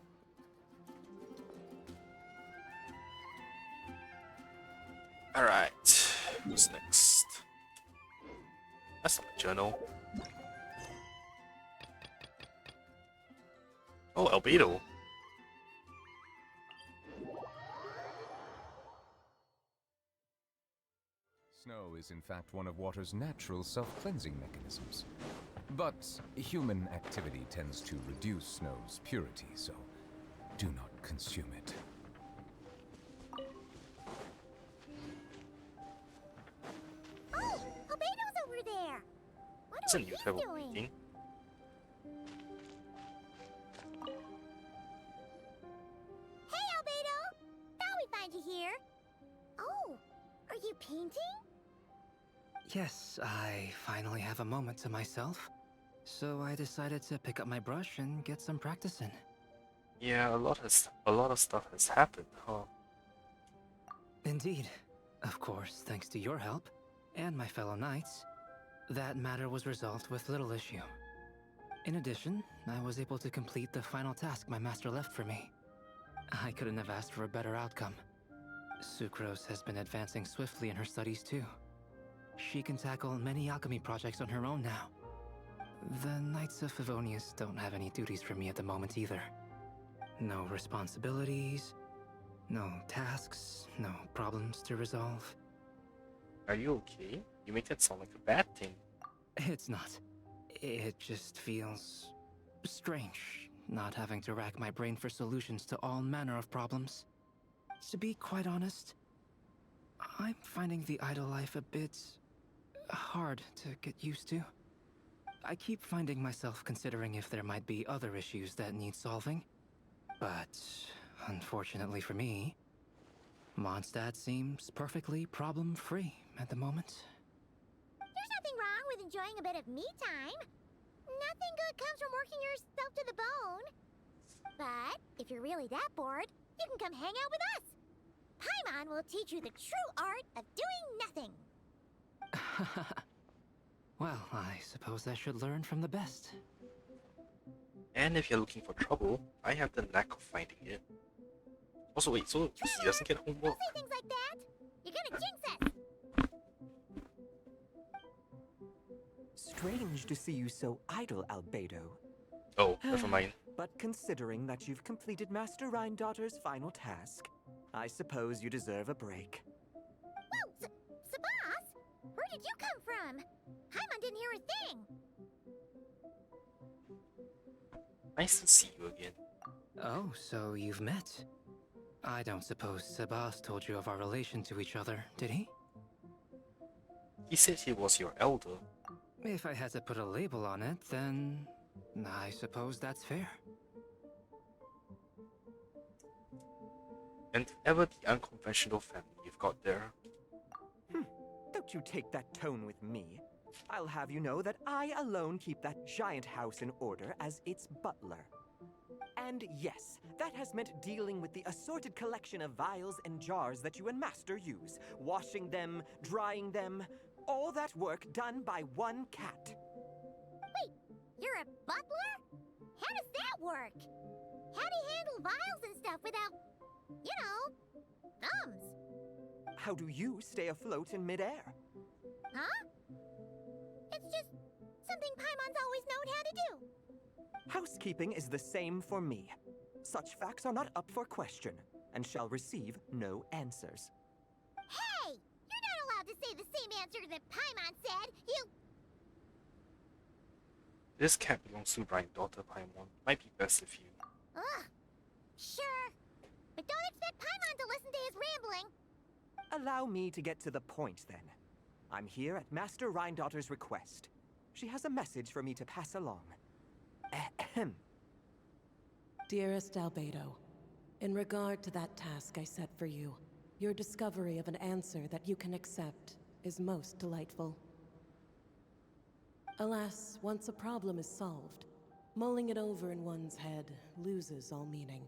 Alright, who's next? That's not my journal. Oh, Albedo. Snow is in fact one of water's natural self-cleansing mechanisms. But human activity tends to reduce snow's purity, so do not consume it. Oh, Albedo's over there. It's a new type of doing? meeting. Hey, Albedo! Thought we'd find you here. Oh, are you painting? Yes, I finally have a moment to myself. So I decided to pick up my brush and get some practice in. Yeah, a lot of stuff has happened, huh? Indeed. Of course, thanks to your help, and my fellow knights, that matter was resolved with little issue. In addition, I was able to complete the final task my master left for me. I couldn't have asked for a better outcome. Sucrose has been advancing swiftly in her studies too. She can tackle many alchemy projects on her own now. The Knights of Favonius don't have any duties for me at the moment either. No responsibilities, no tasks, no problems to resolve. Are you okay? You make that sound like a bad thing. It's not. It just feels strange not having to rack my brain for solutions to all manner of problems. To be quite honest, I'm finding the idle life a bit hard to get used to. I keep finding myself considering if there might be other issues that need solving. But unfortunately for me, Mondstadt seems perfectly problem-free at the moment. There's nothing wrong with enjoying a bit of me time. Nothing good comes from working yourself to the bone. But if you're really that bored, you can come hang out with us. Paimon will teach you the true art of doing nothing. Well, I suppose I should learn from the best. And if you're looking for trouble, I have the knack of finding it. Also, wait, so he doesn't get homework? Don't say things like that. You're gonna jinx us. Strange to see you so idle, Albedo. Oh, never mind. But considering that you've completed Master Rhindaughter's final task, I suppose you deserve a break. Whoa, Sabas? Where did you come from? Paimon didn't hear a thing. Nice to see you again. Oh, so you've met? I don't suppose Sabas told you of our relation to each other, did he? He said he was your elder. If I had to put a label on it, then I suppose that's fair. And ever the unconventional family you've got there. Don't you take that tone with me. I'll have you know that I alone keep that giant house in order as its butler. And yes, that has meant dealing with the assorted collection of vials and jars that you and Master use, washing them, drying them, all that work done by one cat. Wait, you're a butler? How does that work? How do you handle vials and stuff without, you know, thumbs? How do you stay afloat in midair? Huh? It's just something Paimon's always known how to do. Housekeeping is the same for me. Such facts are not up for question, and shall receive no answers. Hey! You're not allowed to say the same answer that Paimon said! You... This cat belongs to Rhindaughter Paimon. Might be best if you... Ugh. Sure. But don't expect Paimon to listen to his rambling. Allow me to get to the point, then. I'm here at Master Rhindaughter's request. She has a message for me to pass along. Ahem. Dearest Albedo, in regard to that task I set for you, your discovery of an answer that you can accept is most delightful. Alas, once a problem is solved, mulling it over in one's head loses all meaning.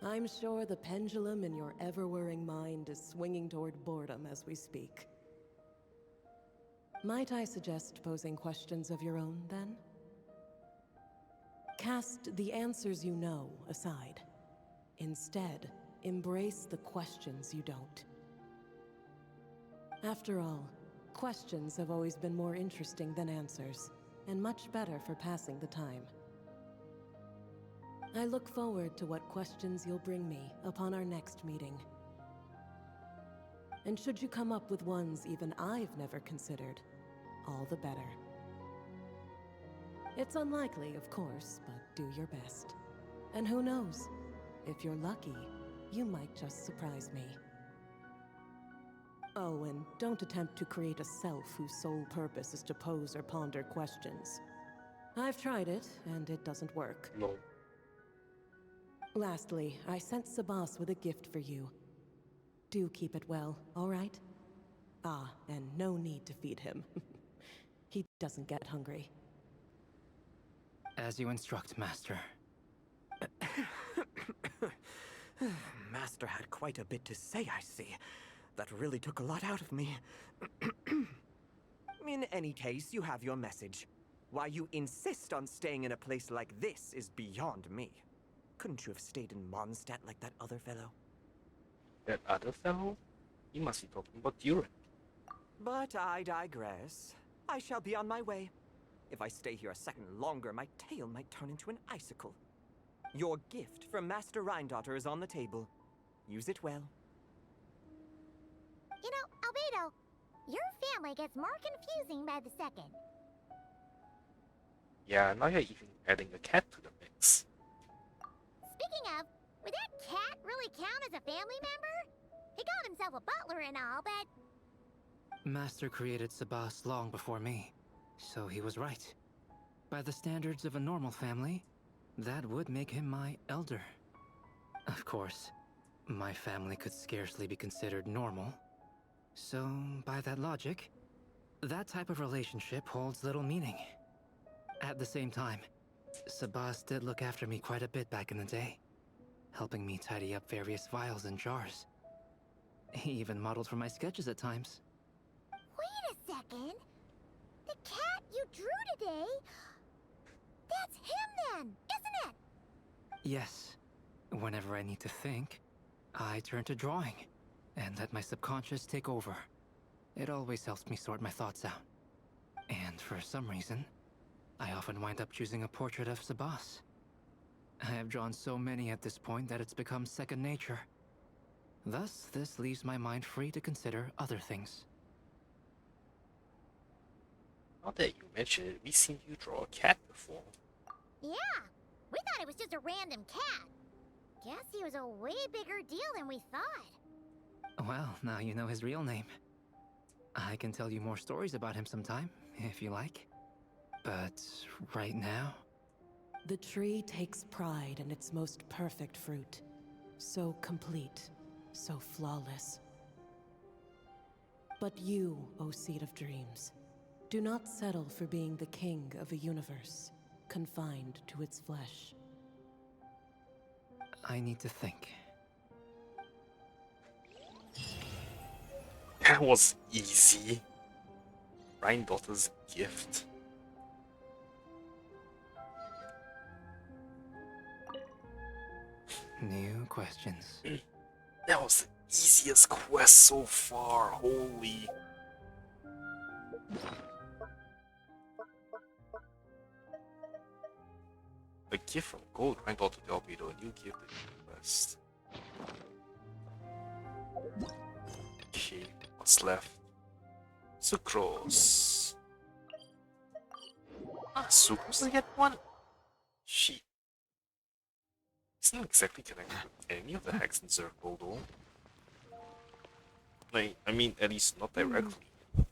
I'm sure the pendulum in your ever-whirring mind is swinging toward boredom as we speak. Might I suggest posing questions of your own, then? Cast the answers you know aside. Instead, embrace the questions you don't. After all, questions have always been more interesting than answers, and much better for passing the time. I look forward to what questions you'll bring me upon our next meeting. And should you come up with ones even I've never considered, all the better. It's unlikely, of course, but do your best. And who knows? If you're lucky, you might just surprise me. Oh, and don't attempt to create a self whose sole purpose is to pose or ponder questions. I've tried it, and it doesn't work. No. Lastly, I sent Sabas with a gift for you. Do keep it well, all right? Ah, and no need to feed him. He doesn't get hungry. As you instruct, Master. Master had quite a bit to say, I see. That really took a lot out of me. In any case, you have your message. Why you insist on staying in a place like this is beyond me. Couldn't you have stayed in Mondstadt like that other fellow? That other fellow? You must be talking about Durin. But I digress. I shall be on my way. If I stay here a second longer, my tail might turn into an icicle. Your gift from Master Rhindaughter is on the table. Use it well. You know, Albedo, your family gets more confusing by the second. Yeah, now you're even adding a cat to the mix. Speaking of, would that cat really count as a family member? He called himself a butler and all, but... Master created Sabas long before me, so he was right. By the standards of a normal family, that would make him my elder. Of course, my family could scarcely be considered normal. So, by that logic, that type of relationship holds little meaning. At the same time, Sabas did look after me quite a bit back in the day, helping me tidy up various vials and jars. He even modeled for my sketches at times. Wait a second. The cat you drew today... That's him then, isn't it? Yes. Whenever I need to think, I turn to drawing and let my subconscious take over. It always helps me sort my thoughts out. And for some reason, I often wind up choosing a portrait of Sabas. I have drawn so many at this point that it's become second nature. Thus, this leaves my mind free to consider other things. Now that you mention it, we've seen you draw a cat before. Yeah, we thought it was just a random cat. Guess he was a way bigger deal than we thought. Well, now you know his real name. I can tell you more stories about him sometime, if you like. But right now... The tree takes pride in its most perfect fruit. So complete, so flawless. But you, O Seed of Dreams, do not settle for being the king of a universe, confined to its flesh. I need to think. That was easy. Granddaughter's gift. New questions. That was the easiest quest so far, holy. A gift from Gold Granddaughter to Albedo, a new gift that you quest. Okay, what's left? Sucrose. Ah, Sucrose to get one? Shit. It's not exactly connected with any of the Hexen Circle though. Like, I mean, at least not directly.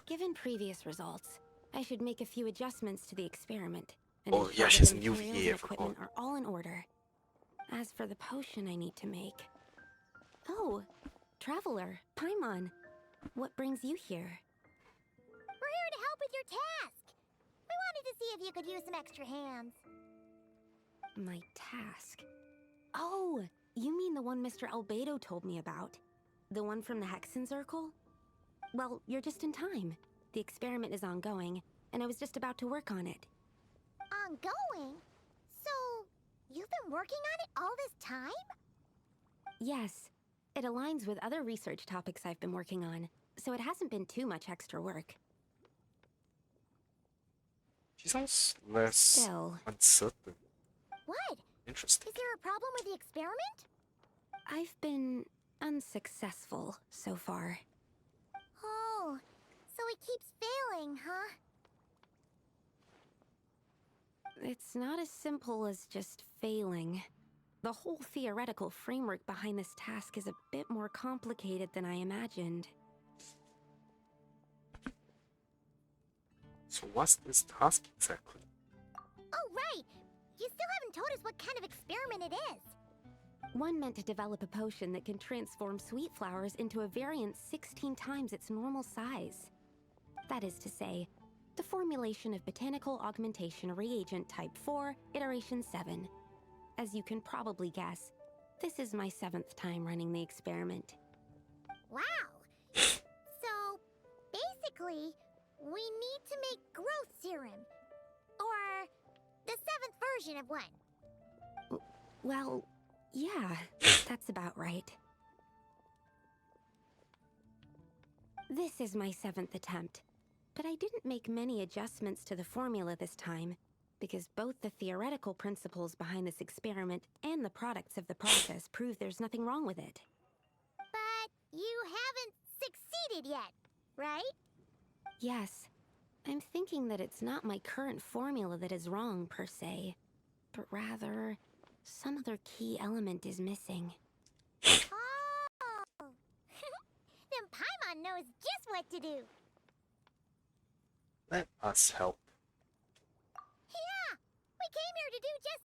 Given previous results, I should make a few adjustments to the experiment. Oh, ensure yeah, she that has the a new materials VA, I and equipment are all in order. As for the potion I need to make... Oh, Traveler, Paimon. What brings you here? We're here to help with your task. We wanted to see if you could use some extra hands. My task? Oh, you mean the one Mr. Albedo told me about? The one from the Hexen Circle? Well, you're just in time. The experiment is ongoing, and I was just about to work on it. Ongoing? So, you've been working on it all this time? Yes. It aligns with other research topics I've been working on, so it hasn't been too much extra work. She sounds less Still. uncertain. What? Interesting. Is there a problem with the experiment? I've been unsuccessful so far. Oh, so it keeps failing, huh? It's not as simple as just failing. The whole theoretical framework behind this task is a bit more complicated than I imagined. So what's this task exactly? Oh, right! You still haven't told us what kind of experiment it is. One meant to develop a potion that can transform sweet flowers into a variant 16 times its normal size. That is to say, the formulation of Botanical Augmentation Reagent Type 4, Iteration 7. As you can probably guess, this is my 7th time running the experiment. Wow! So, basically, we need to make growth serum. Or the 7th version of one. Well, yeah, that's about right. This is my 7th attempt, but I didn't make many adjustments to the formula this time, because both the theoretical principles behind this experiment and the products of the process prove there's nothing wrong with it. But you haven't succeeded yet, right? Yes, I'm thinking that it's not my current formula that is wrong, per se, but rather, some other key element is missing. Oh! Then Paimon knows just what to do. Let us help. Yeah! We came here to do just...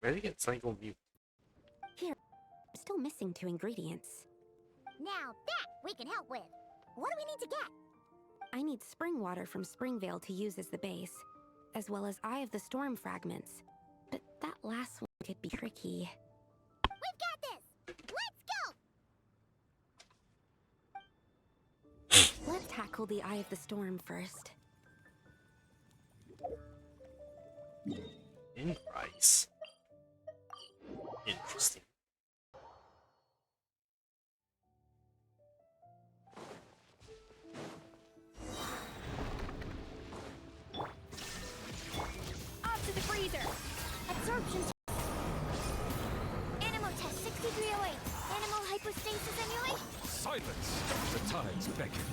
Where did he get Cycle Mute? Here, I'm still missing 2 ingredients. Now that we can help with. What do we need to get? I need spring water from Springvale to use as the base, as well as Eye of the Storm fragments. But that last one could be tricky. We've got this! Let's go! Let's tackle the Eye of the Storm first. In rice. Interesting. Off to the freezer! Absorption test. Animal test 6308. Animal hypostasis emulation. Silence! The tides beckon.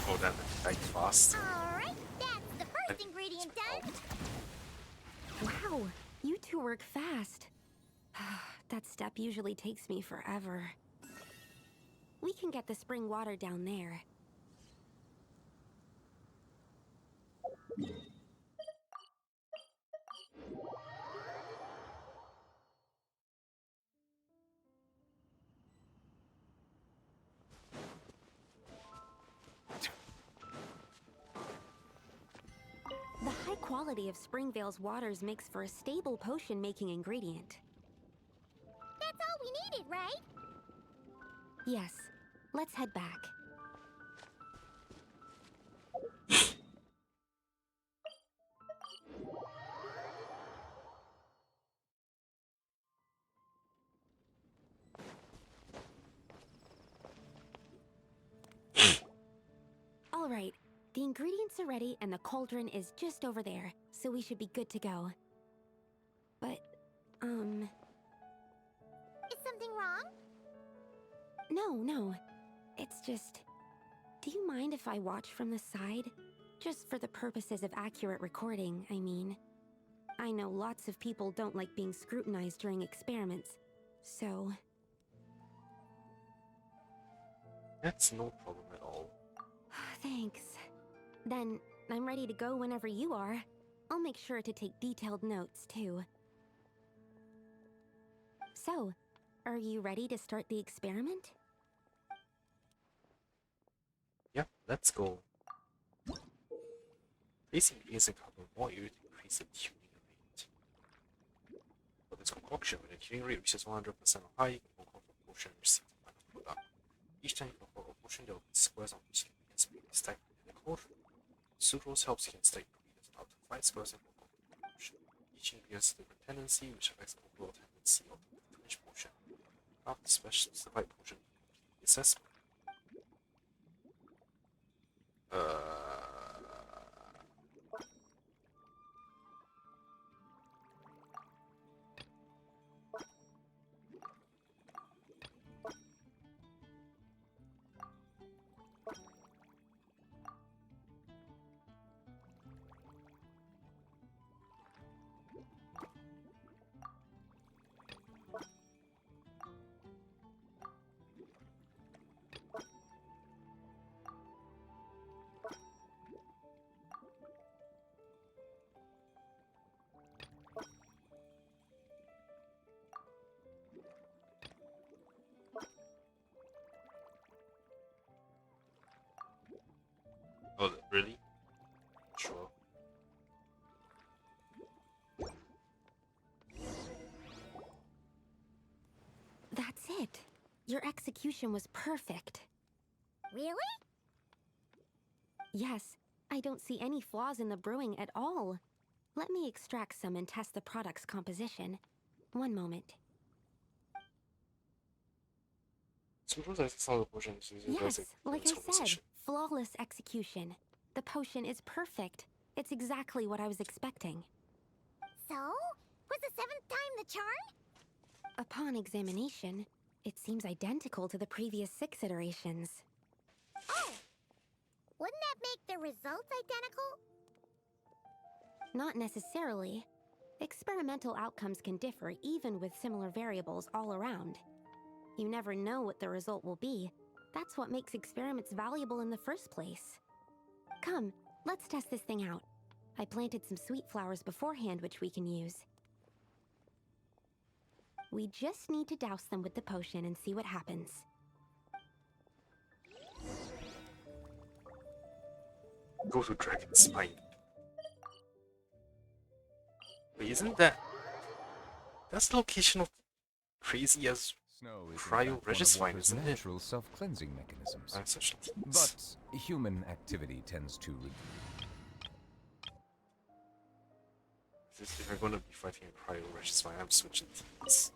Oh, that went fast. Alright, that's the first ingredient done. Wow, you 2 work fast. That step usually takes me forever. We can get the spring water down there. The high quality of Springvale's waters makes for a stable potion-making ingredient. That's all we needed, right? Yes, let's head back. All right, the ingredients are ready and the cauldron is just over there, so we should be good to go. But, Is something wrong? No. It's just... Do you mind if I watch from the side? Just for the purposes of accurate recording, I mean. I know lots of people don't like being scrutinized during experiments, so... That's no problem at all. Thanks. Then, I'm ready to go whenever you are. I'll make sure to take detailed notes, too. So, are you ready to start the experiment? Yeah, let's go. These ingredients in carbon want you to increase the tuning rate. For this concoction, when the tuning rate reaches 100% or higher, you can concoct a potion and receive the final product. Each time you concoct a potion, there will be squares on each ingredient being stacked within the cauldron. Sucrose helps you can stack ingredients up to 5 squares and concoct a potion. Each ingredient has a different tendency, which affects the overall tendency of the finished potion. After the specified potion assessment. Oh, really? Sure. That's it. Your execution was perfect. Really? Yes, I don't see any flaws in the brewing at all. Let me extract some and test the product's composition. One moment. Sucrose access all the potions using Yes, like I said, composition. flawless execution. The potion is perfect. It's exactly what I was expecting. So? Was the 7th time the charm? Upon examination, it seems identical to the previous 6 iterations. Oh! Wouldn't that make the results identical? Not necessarily. Experimental outcomes can differ even with similar variables all around. You never know what the result will be. That's what makes experiments valuable in the first place. Come, let's test this thing out. I planted some sweet flowers beforehand which we can use. We just need to douse them with the potion and see what happens. Go to Dragon's Mine. Wait, isn't that's the location of crazy as Snow is Cryo Registine, water's isn't it? natural self-cleansing mechanisms. I'm such a tease. But human activity tends to If we're gonna be fighting a Cryo Registine, I'm switching teams.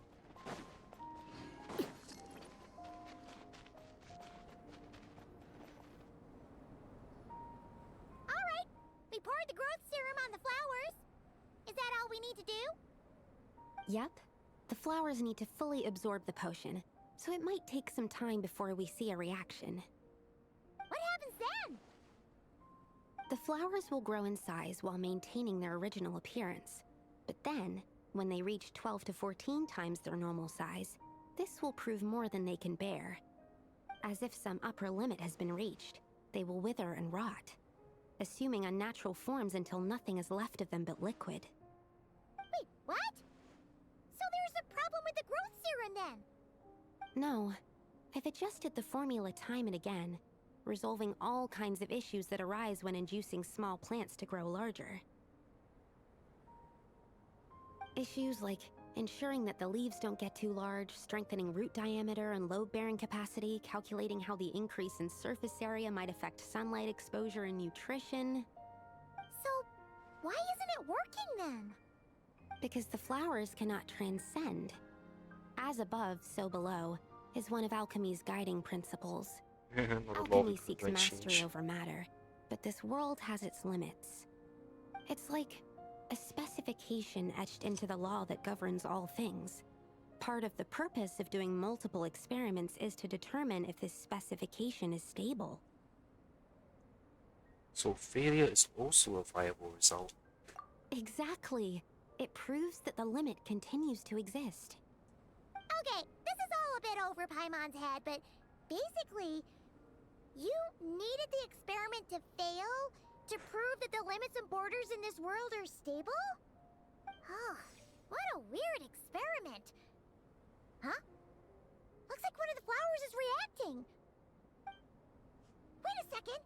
Alright, we poured the growth serum on the flowers. Is that all we need to do? Yep. The flowers need to fully absorb the potion, so it might take some time before we see a reaction. What happens then? The flowers will grow in size while maintaining their original appearance. But then, when they reach 12 to 14 times their normal size, this will prove more than they can bear. As if some upper limit has been reached, they will wither and rot, assuming unnatural forms until nothing is left of them but liquid. Wait, what? So there's a problem with the growth serum then? No. I've adjusted the formula time and again, resolving all kinds of issues that arise when inducing small plants to grow larger. Issues like ensuring that the leaves don't get too large, strengthening root diameter and load-bearing capacity, calculating how the increase in surface area might affect sunlight exposure and nutrition. So, why isn't it working then? Because the flowers cannot transcend. As above, so below, is one of alchemy's guiding principles. Alchemy seeks mastery over matter, but this world has its limits. It's like a specification etched into the law that governs all things. Part of the purpose of doing multiple experiments is to determine if this specification is stable. So failure is also a viable result. Exactly. It proves that the limit continues to exist. Okay, this is all a bit over Paimon's head, but basically, you needed the experiment to fail to prove that the limits and borders in this world are stable? Oh, what a weird experiment. Huh? Looks like one of the flowers is reacting. Wait a second.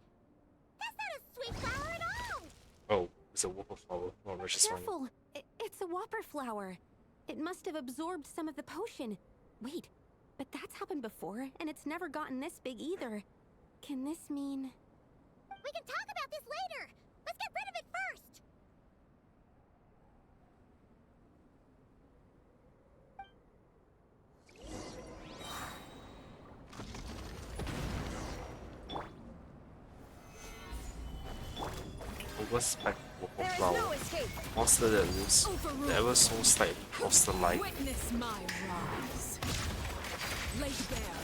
That's not a sweet flower at all. Oh, it's a whooper flower. Oh, Careful! It's a whopper flower. It must have absorbed some of the potion. Wait, but that's happened before, and it's never gotten this big either. Can this mean... We can talk about this later. Let's get rid of it first. Overspec whooper flower. Monster that lives ever so slightly across the light. Witness my rise. Lay bare.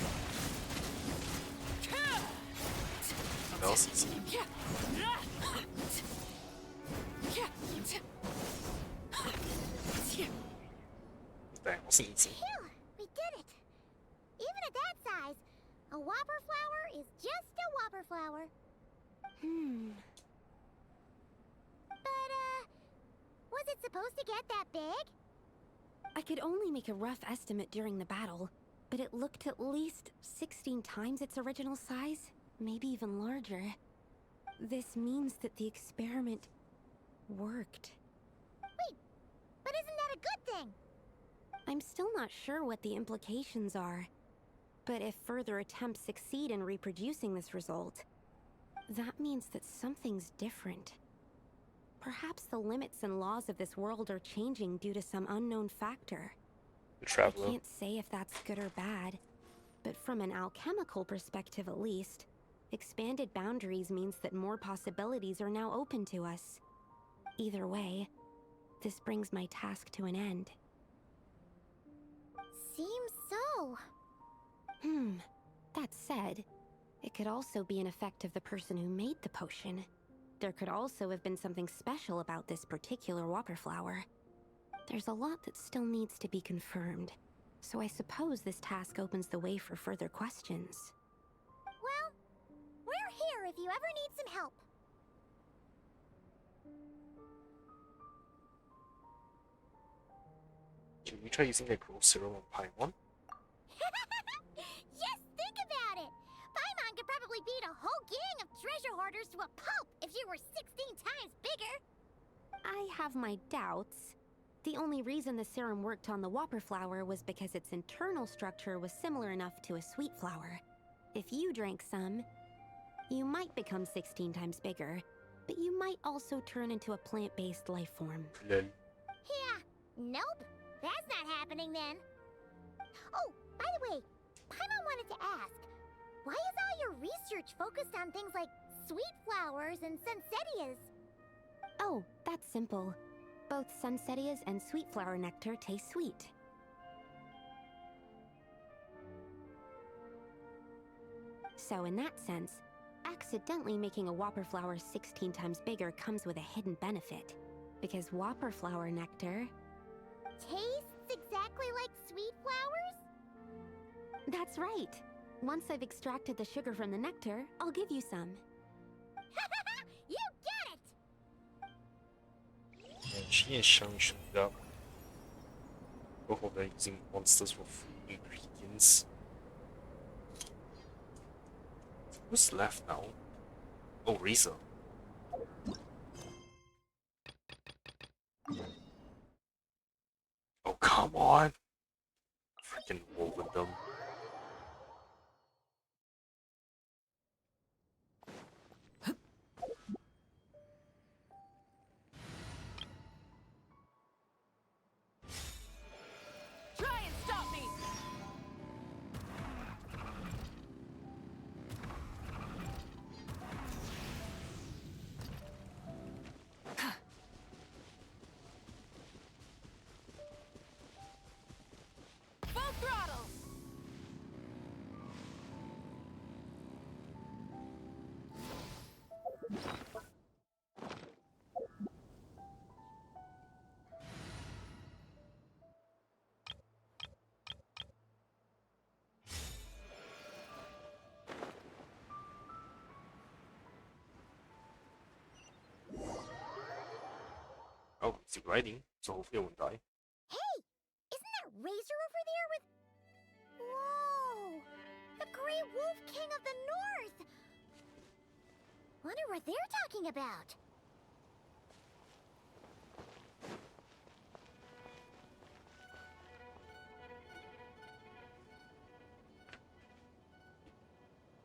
What else is it? That was easy. Phew, we did it. Even at that size, a whopper flower is just a whopper flower. But, was it supposed to get that big? I could only make a rough estimate during the battle, but it looked at least 16 times its original size, maybe even larger. This means that the experiment worked. Wait, but isn't that a good thing? I'm still not sure what the implications are, but if further attempts succeed in reproducing this result, that means that something's different. Perhaps the limits and laws of this world are changing due to some unknown factor. The Traveler. I can't say if that's good or bad, but from an alchemical perspective at least, expanded boundaries means that more possibilities are now open to us. Either way, this brings my task to an end. Seems so. That said, It could also be an effect of the person who made the potion. There could also have been something special about this particular whopper flower. There's a lot that still needs to be confirmed, so I suppose this task opens the way for further questions. Well, we're here if you ever need some help. Can we try using the growth serum on Paimon? Just think about it! Paimon could probably beat a whole gang of treasure hoarders to a pulp if you were 16 times bigger! I have my doubts. The only reason the serum worked on the whopper flower was because its internal structure was similar enough to a sweet flower. If you drank some, you might become 16 times bigger, but you might also turn into a plant-based life form. Lol. Yeah, nope. That's not happening then. Oh, by the way, Paimon wanted to ask, why is all your research focused on things like sweet flowers and sunsettias? Oh, that's simple. Both sunsettias and sweet flower nectar taste sweet. So in that sense, accidentally making a whopper flower 16 times bigger comes with a hidden benefit. Because whopper flower nectar... Tastes exactly like sweet flowers? That's right. Once I've extracted the sugar from the nectar, I'll give you some. You get it! And she and Shang showed up. Both of them using monsters for food ingredients. Who's left now? Oh, Risa. Oh, come on! Freaking wolf with them. Try and stop me! Full throttle! Oh, is he riding? So hopefully I won't die. Hey! Isn't that Razor over there with... Whoa! The Grey Wolf King of the North! Wonder what they're talking about.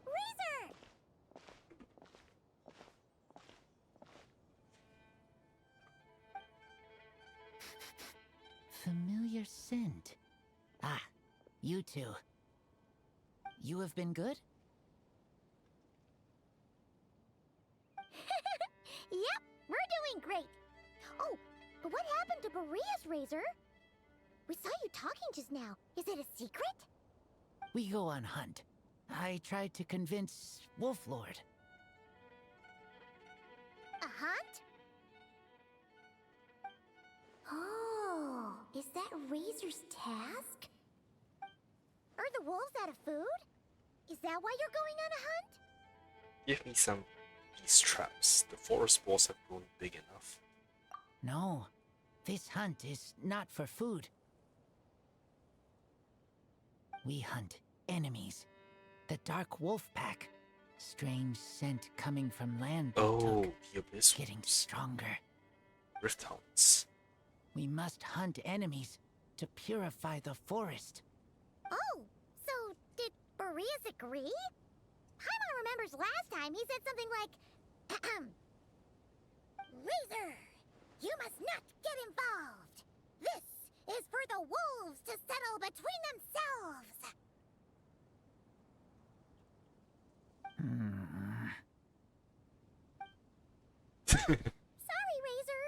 Razor! Familiar scent. Ah, you two. You have been good? Yep, we're doing great. Oh, but what happened to Berea's Razor? We saw you talking just now. Is it a secret? We go on hunt. I tried to convince Wolflord. A hunt? Oh, is that Razor's task? Are the wolves out of food? Is that why you're going on a hunt? Give me some beast traps. The forest balls have grown big enough. No, this hunt is not for food. We hunt enemies. The Dark Wolf Pack. Strange scent coming from land. Oh, the abyss getting wolves. stronger. Rift hounds. We must hunt enemies to purify the forest. Oh, so did Boreas agree? Paimon remembers last time he said something like, Razor, you must not get involved. This is for the wolves to settle between themselves. Sorry, Razor.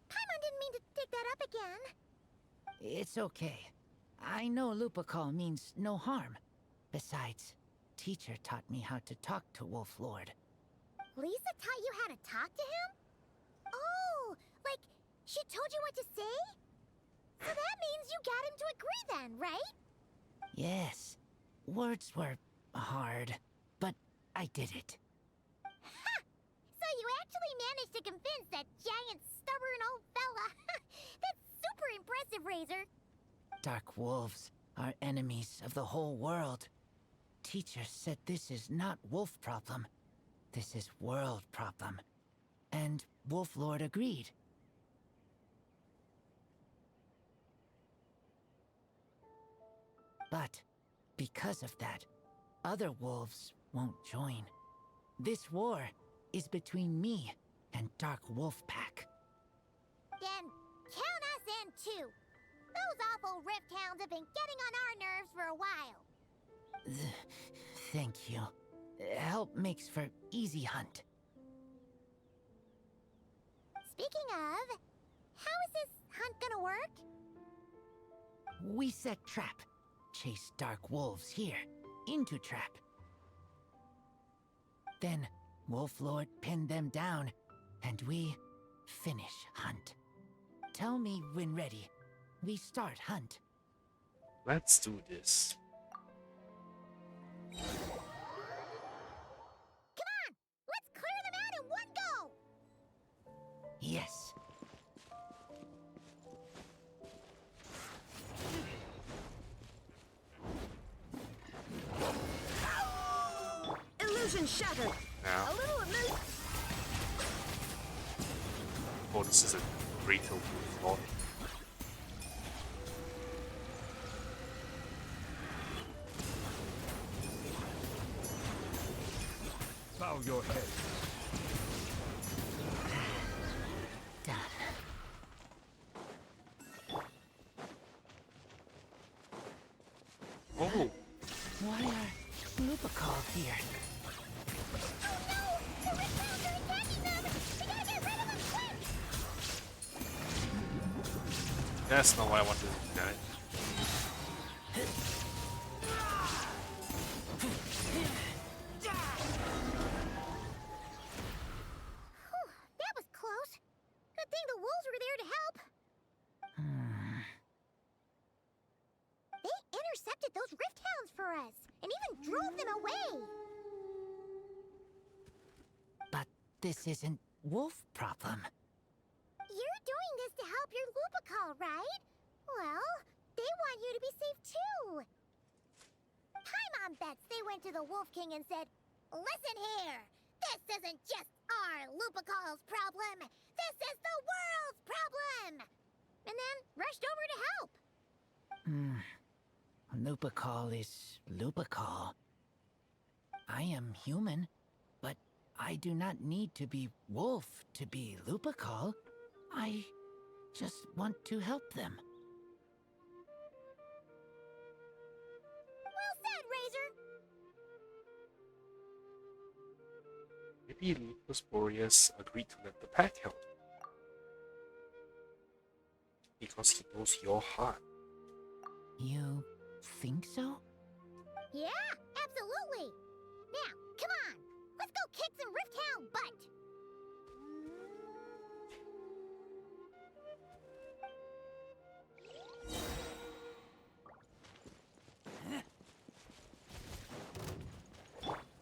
Paimon didn't mean to dig that up again. It's okay. I know Lupacol means no harm. Besides, teacher taught me how to talk to Wolf Lord. Lisa taught you how to talk to him? Oh, like she told you what to say? So that means you got him to agree then, right? Yes. Words were hard, but I did it. Ha! So you actually managed to convince that giant, stubborn old fella. That's super impressive, Razor. Dark wolves are enemies of the whole world. Teacher said this is not wolf problem. This is world problem. And Wolf Lord agreed. But because of that, other wolves won't join. This war is between me and Dark Wolf Pack. Then count us in too. Those awful Rift Hounds have been getting on our nerves for a while. Thank you. Help makes for easy hunt. Speaking of, how is this hunt gonna work? We set trap. Chase dark wolves here, into trap. Then Wolf Lord pinned them down, and we finish hunt. Tell me when ready. We start hunt. Let's do this. Come on! Let's clear them out in one go! Yes. Illusion shattered. Now. A little amazed. Oh, this is a great old. Bow your head. Done. Oh. Why are Lupacol here? That's not what I wanted to do, guys. That was close. Good thing the wolves were there to help. They intercepted those Rift Hounds for us, and even drove them away. But this isn't wolf problem. You're doing this to help your Lupacol, right? Well, they want you to be safe too. Paimon bets they went to the Wolf King and said, "Listen here, this isn't just our Lupacol's problem. This is the world's problem!" And then rushed over to help. Lupacol is Lupacol. I am human, but I do not need to be wolf to be Lupacol. I just want to help them. Well said, Razor. Maybe Lupus Boreas agreed to let the pack help. Because he knows your heart. You think so? Yeah, absolutely. Now, come on. Let's go kick some Rift Hound butt.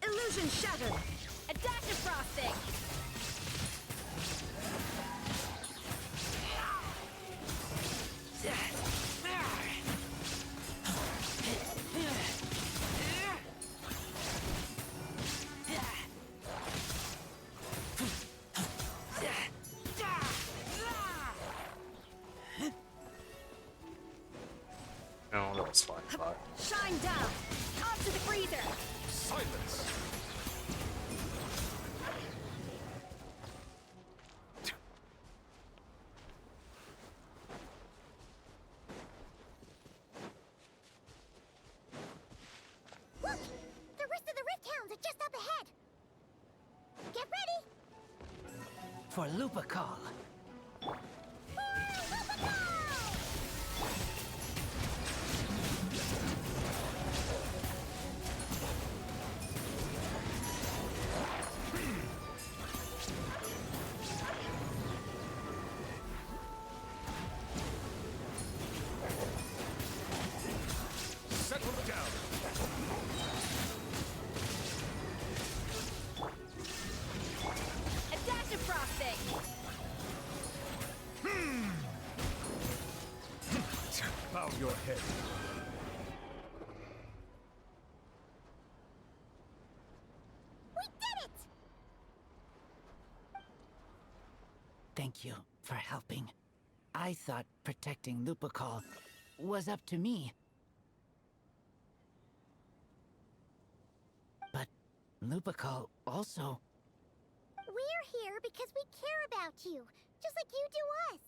Illusion shattered. A dash of frosting. No, that was fine. Bye. Shine down. Off to the freezer. Silence! Look! The rest of the Rift Hounds are just up ahead. Get ready! For Lupacol. ahead. We did it! Thank you for helping. I thought protecting Lupical was up to me. But Lupical also... We're here because we care about you, just like you do us.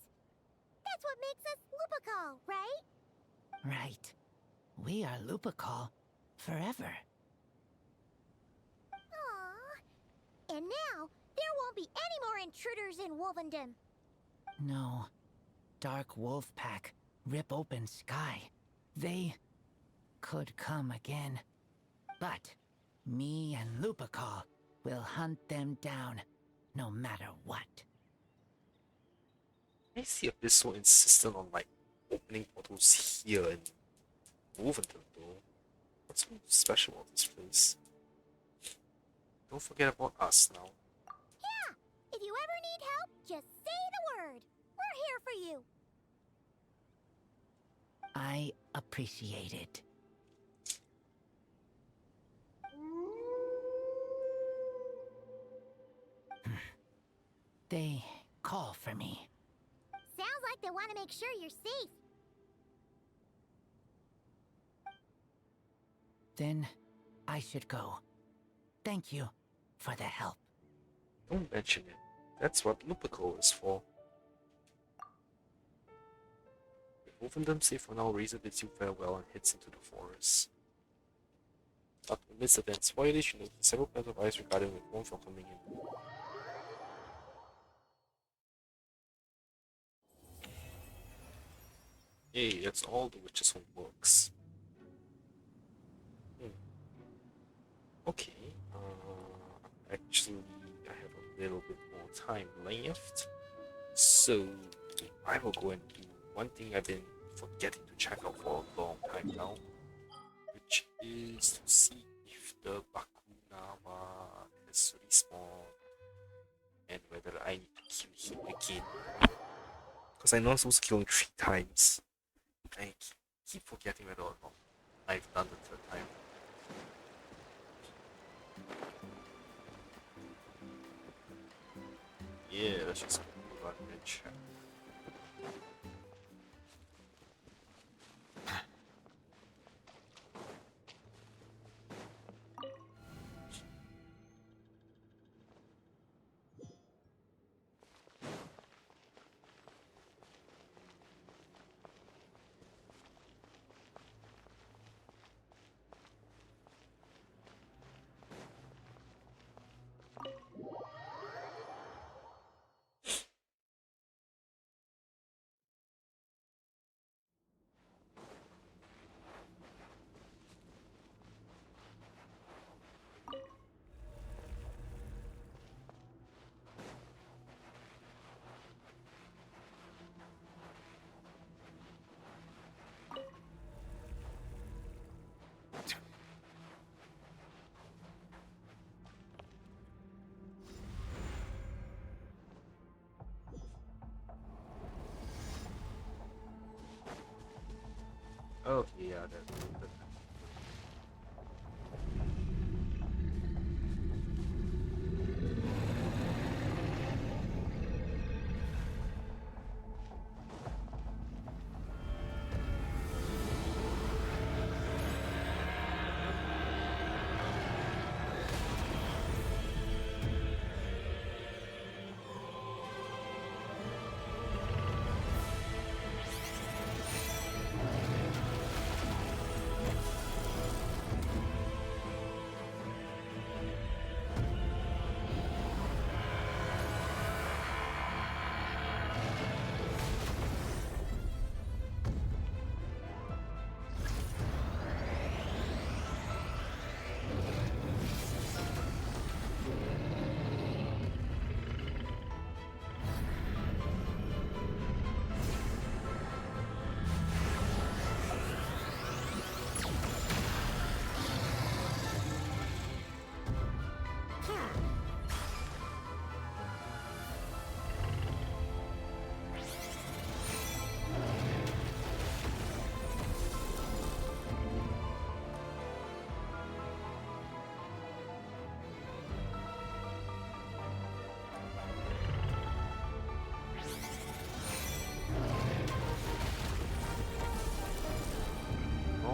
That's what makes us Lupical, right? Right. We are Lupical forever. Aww. And now, there won't be any more intruders in Wolvendom. No. Dark Wolf Pack, Rip Open Sky. They could come again. But me and Lupical will hunt them down, no matter what. I see a bit so insistent on like opening portals here in Wolverton though. What's so special about this place? Don't forget about us now. Yeah! If you ever need help, just say the word. We're here for you. I appreciate it. They call for me. Sounds like they want to make sure you're safe. Then I should go. Thank you for the help. Don't mention it. That's what Lupical is for. Wolvendom safe for now, Razor bids you farewell and heads into the forest. After midst events, Voyage, you notice several pairs of eyes regarding with one from coming in. Hey, that's all the witch's homeworks. Okay, actually, I have a little bit more time left, so I will go and do one thing I've been forgetting to check out for a long time now, which is to see if the Bakunawa has respawned and whether I need to kill him again. Because I know I'm supposed to kill him 3 times. I keep forgetting whether or not I've done the 3rd time. Yeah, let's just go run and check. Okay, yeah, that.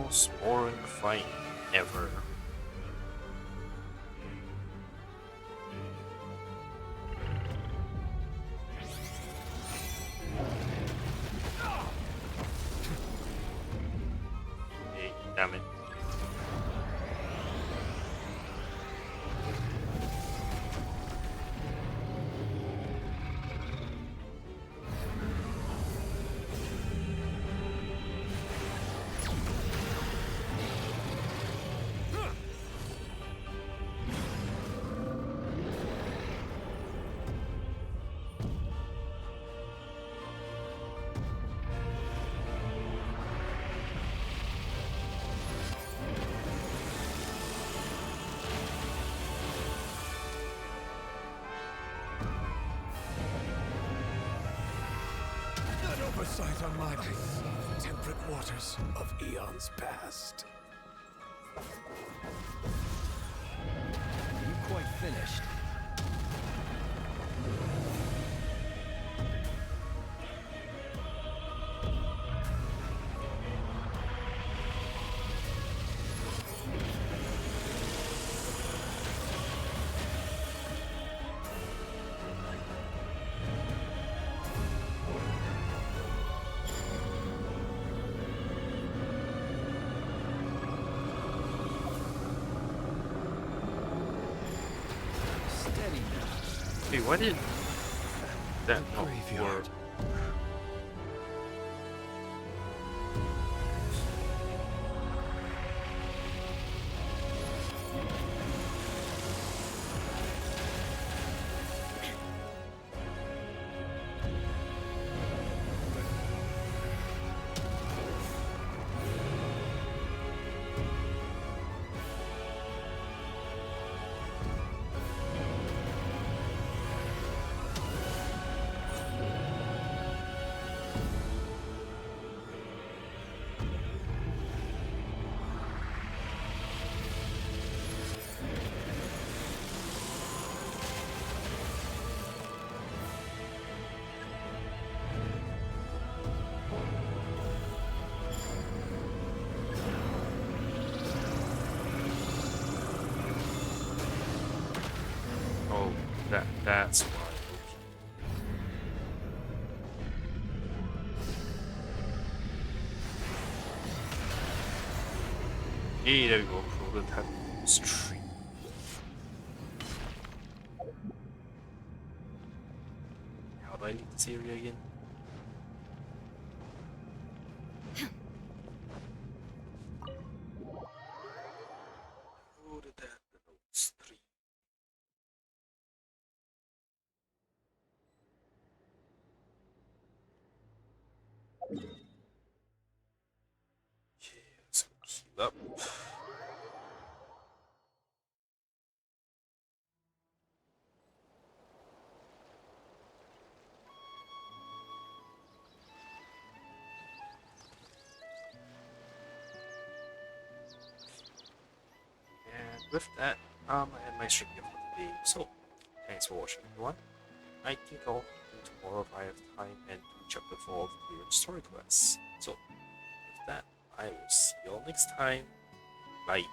most boring fight ever. Hey, damn it. An oversight on my behalf, temperate waters of eons past. You quite finished. Steady now. Hey, why did that not Graveyard. work? Oh, that's why. Hey, there we go. Prototype stream. How do I leave this area again? Prototype stream. Okay, let's heal up. And with that, I end my stream here for today. So, thanks for watching, everyone. I think I'll do tomorrow if I have time and do chapter 4 of the story quests. So, with that, I will see you all next time. Bye.